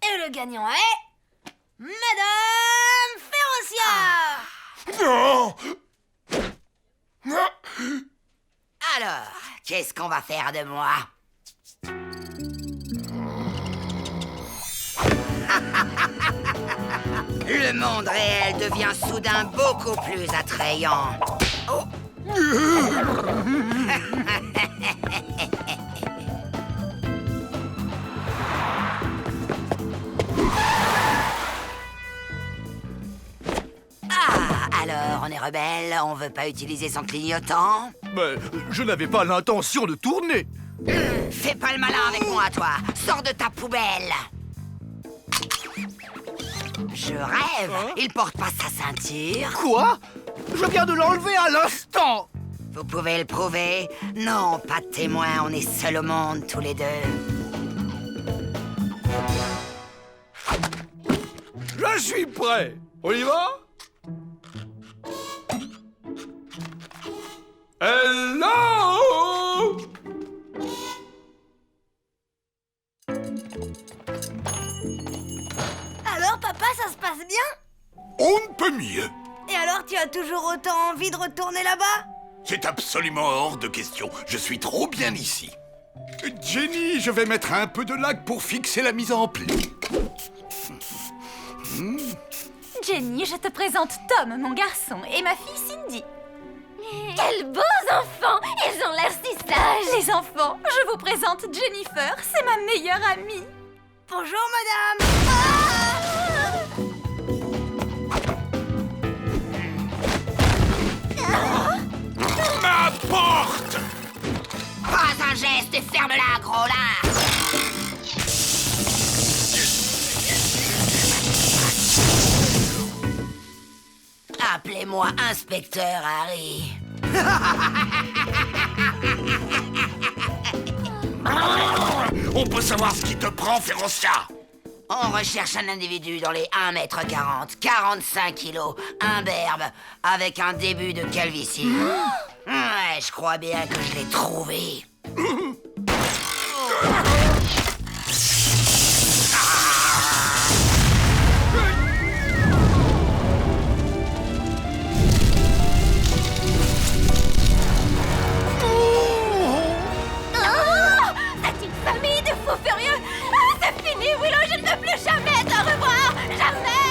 Et le gagnant est... Madame Férocia! Non! Alors, qu'est-ce qu'on va faire de moi? Le monde réel devient soudain beaucoup plus attrayant. Oh. Ah, alors on est rebelle, on veut pas utiliser son clignotant? Mais je n'avais pas l'intention de tourner. Fais pas le malin avec moi, toi. Sors de ta poubelle. Je rêve. Il porte pas sa ceinture. Quoi? Je viens de l'enlever à l'instant. Vous pouvez le prouver? Non, pas de témoin. On est seuls au monde, tous les deux. Je suis prêt. On y va? Hello! Alors, papa, ça se passe bien? On ne peut mieux. Et alors, tu as toujours autant envie de retourner là-bas? C'est absolument hors de question. Je suis trop bien ici. Jenny, je vais mettre un peu de lac pour fixer la mise en pli. Jenny, je te présente Tom, mon garçon, et ma fille Cindy. Quels beaux enfants! Ils ont l'air si sages! Les enfants, je vous présente Jennifer, c'est ma meilleure amie. Bonjour, madame! Ma porte! Pas un geste et ferme-la, gros lard! Appelez-moi Inspecteur Harry. On peut savoir ce qui te prend, Férocia? On recherche un individu dans les 1m40, 45 kilos, imberbe, avec un début de calvitie. Ouais, je crois bien que je l'ai trouvé. C'est une famille de fous furieux! C'est fini, Willow, je ne veux plus jamais te revoir! Jamais!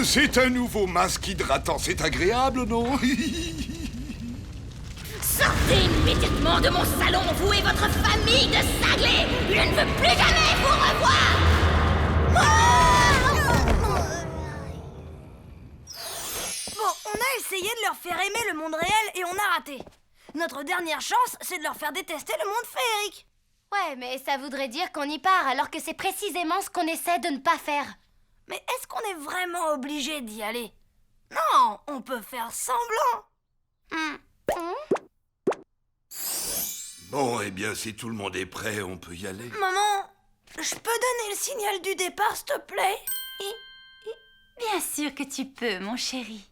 C'est un nouveau masque hydratant, c'est agréable, non? Sortez immédiatement de mon salon, vous et votre famille de cinglés! Je ne veux plus jamais vous revoir! Bon, on a essayé de leur faire aimer le monde réel et on a raté. Notre dernière chance, c'est de leur faire détester le monde féerique. Ouais, mais ça voudrait dire qu'on y part, alors que c'est précisément ce qu'on essaie de ne pas faire. Mais est-ce qu'on est vraiment obligé d'y aller? Non, on peut faire semblant. Bon, eh bien, si tout le monde est prêt, on peut y aller. Maman, je peux donner le signal du départ, s'il te plaît? Bien sûr que tu peux, mon chéri.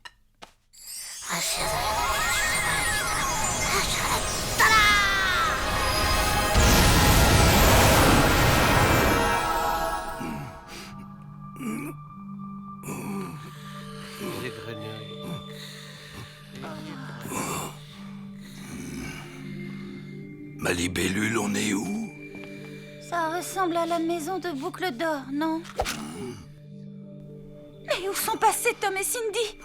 Les grenouilles. Ma libellule, on est où? Ça ressemble à la maison de Boucle d'Or, non? Mais où sont passés Tom et Cindy?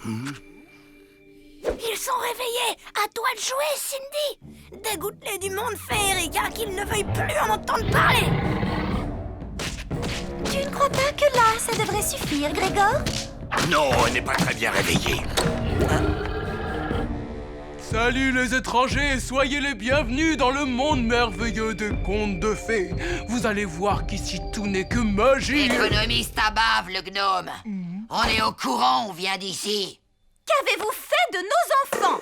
Ils sont réveillés. À toi de jouer, Cindy. Dégoûte-les du monde féerique, hein, qu'ils ne veuillent plus en entendre parler. Tu ne crois pas que là, ça devrait suffire, Grégor? Non, elle n'est pas très bien réveillée. Salut les étrangers, soyez les bienvenus dans le monde merveilleux des contes de fées. Vous allez voir qu'ici tout n'est que magie. Économiste à bave, le gnome. On est au courant, on vient d'ici. Qu'avez-vous fait de nos enfants?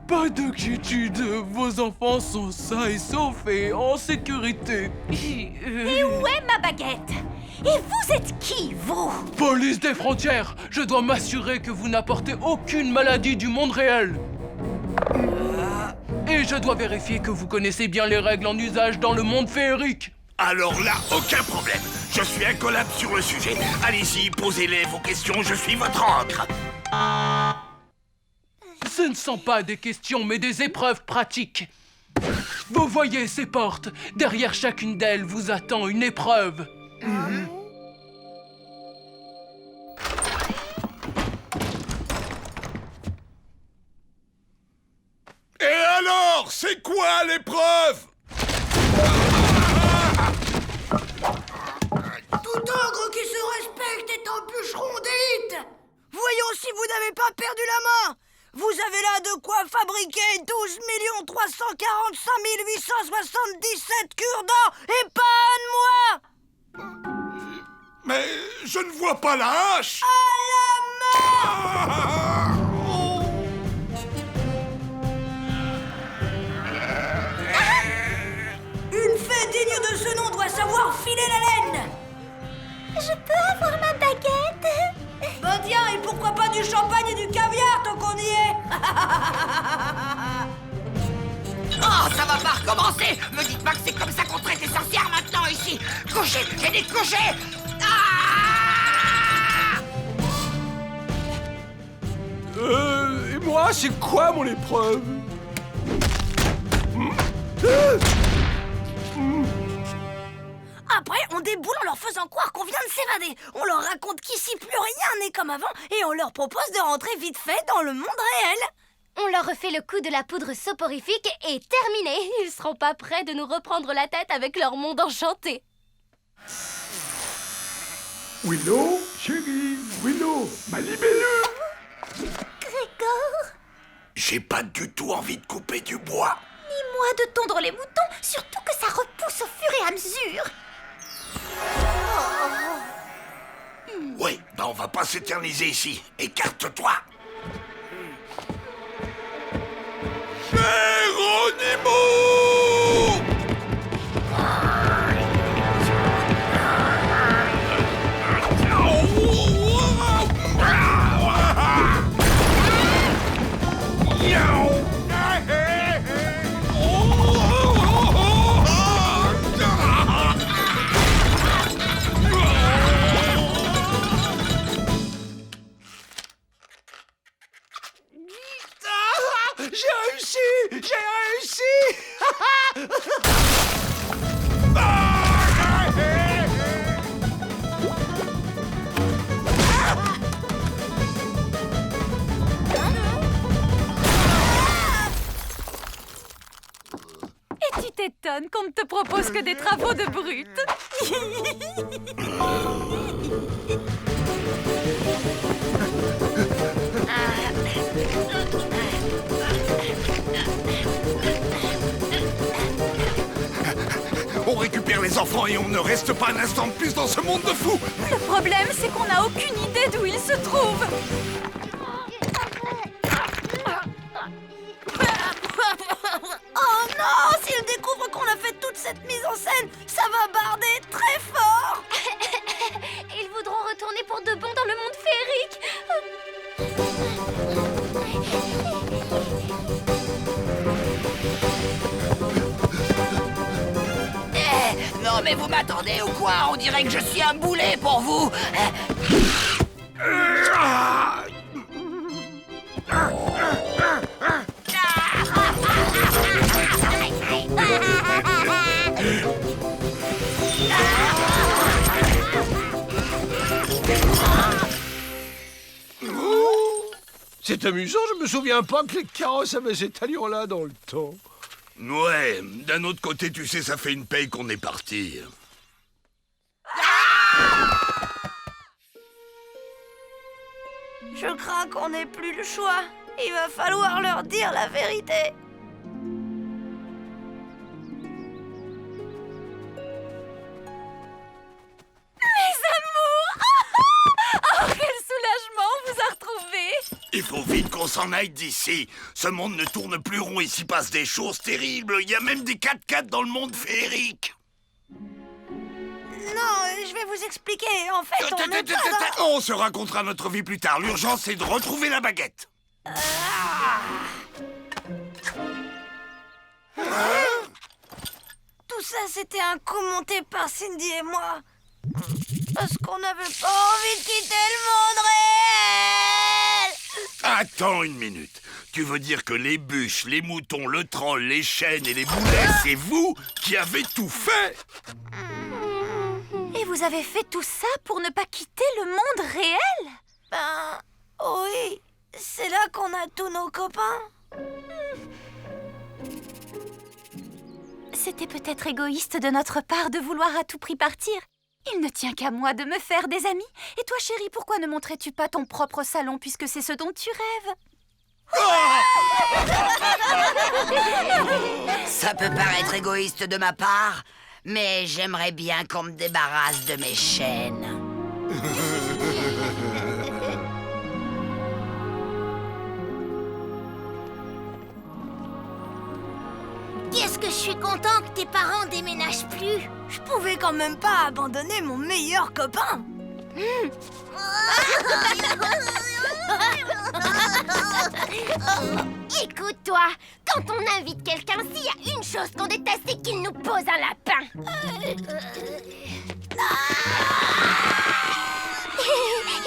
Pas d'inquiétude, vos enfants sont sains et saufs et en sécurité. Et où est ma baguette? Et vous êtes qui, vous? Police des frontières, je dois m'assurer que vous n'apportez aucune maladie du monde réel. Et je dois vérifier que vous connaissez bien les règles en usage dans le monde féerique. Alors là, aucun problème. Je suis incollable sur le sujet. Allez-y, posez-les vos questions, je suis votre encre. Ce ne sont pas des questions, mais des épreuves pratiques. Vous voyez ces portes? Derrière chacune d'elles vous attend une épreuve. Et alors, c'est quoi l'épreuve? Tout ogre qui se respecte est un bûcheron d'élite. Voyons si vous n'avez pas perdu la main. Vous avez là de quoi fabriquer 12 345 877 cure-dents et pas un de moi. Mais je ne vois pas la hache. À la main. Une fée digne de ce nom doit savoir filer la laine. Je peux avoir ma baguette? Bah tiens, et pourquoi pas du champagne et du caviar tant qu'on y est. Oh, ça va pas recommencer. Me dites pas que c'est comme ça qu'on traite les sorcières maintenant ici. Couchez, j'ai dit couchez. Et moi, c'est quoi mon épreuve? Après, on déboule en leur faisant croire qu'on vient de s'évader. On leur raconte qu'ici plus rien n'est comme avant et on leur propose de rentrer vite fait dans le monde réel. On leur refait le coup de la poudre soporifique et terminé. Ils seront pas prêts de nous reprendre la tête avec leur monde enchanté. Willow, chérie, Willow, ma libellule. Grégor? J'ai pas du tout envie de couper du bois. Ni moi de tondre les moutons, surtout que ça repousse au fur et à mesure. Oui, bah on va pas s'éterniser ici. Écarte-toi. Géronimo! J'ai réussi! J'ai réussi! Et tu t'étonnes qu'on ne te propose que des travaux de brute. On récupère les enfants et on ne reste pas un instant de plus dans ce monde de fous. Le problème, c'est qu'on n'a aucune idée d'où ils se trouvent. Oh non! S'ils découvrent qu'on a fait toute cette mise en scène, ça va barder très fort. Ils voudront retourner pour de bon dans le monde féerique. Non mais vous m'attendez ou quoi? On dirait que je suis un boulet pour vous. c'est amusant, je me souviens pas que les carrosses avaient cette allure-là dans le temps. Ouais, d'un autre côté, tu sais, ça fait une paye qu'on est parti. Je crains qu'on n'ait plus le choix. Il va falloir leur dire la vérité. Mes amours! Oh, quel soulagement, on vous a retrouvés! Il faut vite qu'on s'en aille d'ici. Ce monde ne tourne plus rond, il s'y passe des choses terribles. Il y a même des 4x4 dans le monde féerique. Non, je vais vous expliquer. En fait, on est pas dans... On se racontera notre vie plus tard. L'urgence, c'est de retrouver la baguette. Tout ça, c'était un coup monté par Cindy et moi. Parce qu'on n'avait pas envie de quitter le monde réel. Attends une minute. Tu veux dire que les bûches, les moutons, le troll, les chênes et les boulets, c'est vous qui avez tout fait? Et vous avez fait tout ça pour ne pas quitter le monde réel? Ben, oui. C'est là qu'on a tous nos copains. C'était peut-être égoïste de notre part de vouloir à tout prix partir. Il ne tient qu'à moi de me faire des amis. Et toi, chérie, pourquoi ne montrais-tu pas ton propre salon puisque c'est ce dont tu rêves? Ça peut paraître égoïste de ma part, mais j'aimerais bien qu'on me débarrasse de mes chaînes. Qu'est-ce que je suis content que tes parents déménagent plus. Je pouvais quand même pas abandonner mon meilleur copain. Écoute-toi, quand on invite quelqu'un, s'il y a une chose qu'on déteste, c'est qu'il nous pose un lapin.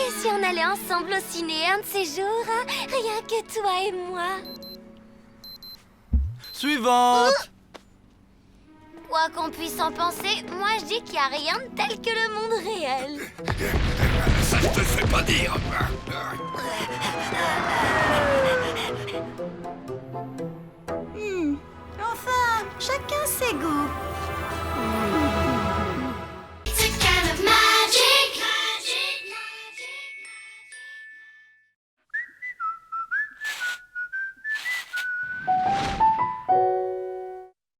Et si on allait ensemble au ciné un de ces jours, hein? Rien que toi et moi. Suivante. Quoi qu'on puisse en penser, moi je dis qu'il n'y a rien de tel que le monde réel. Ça, je te fais pas dire.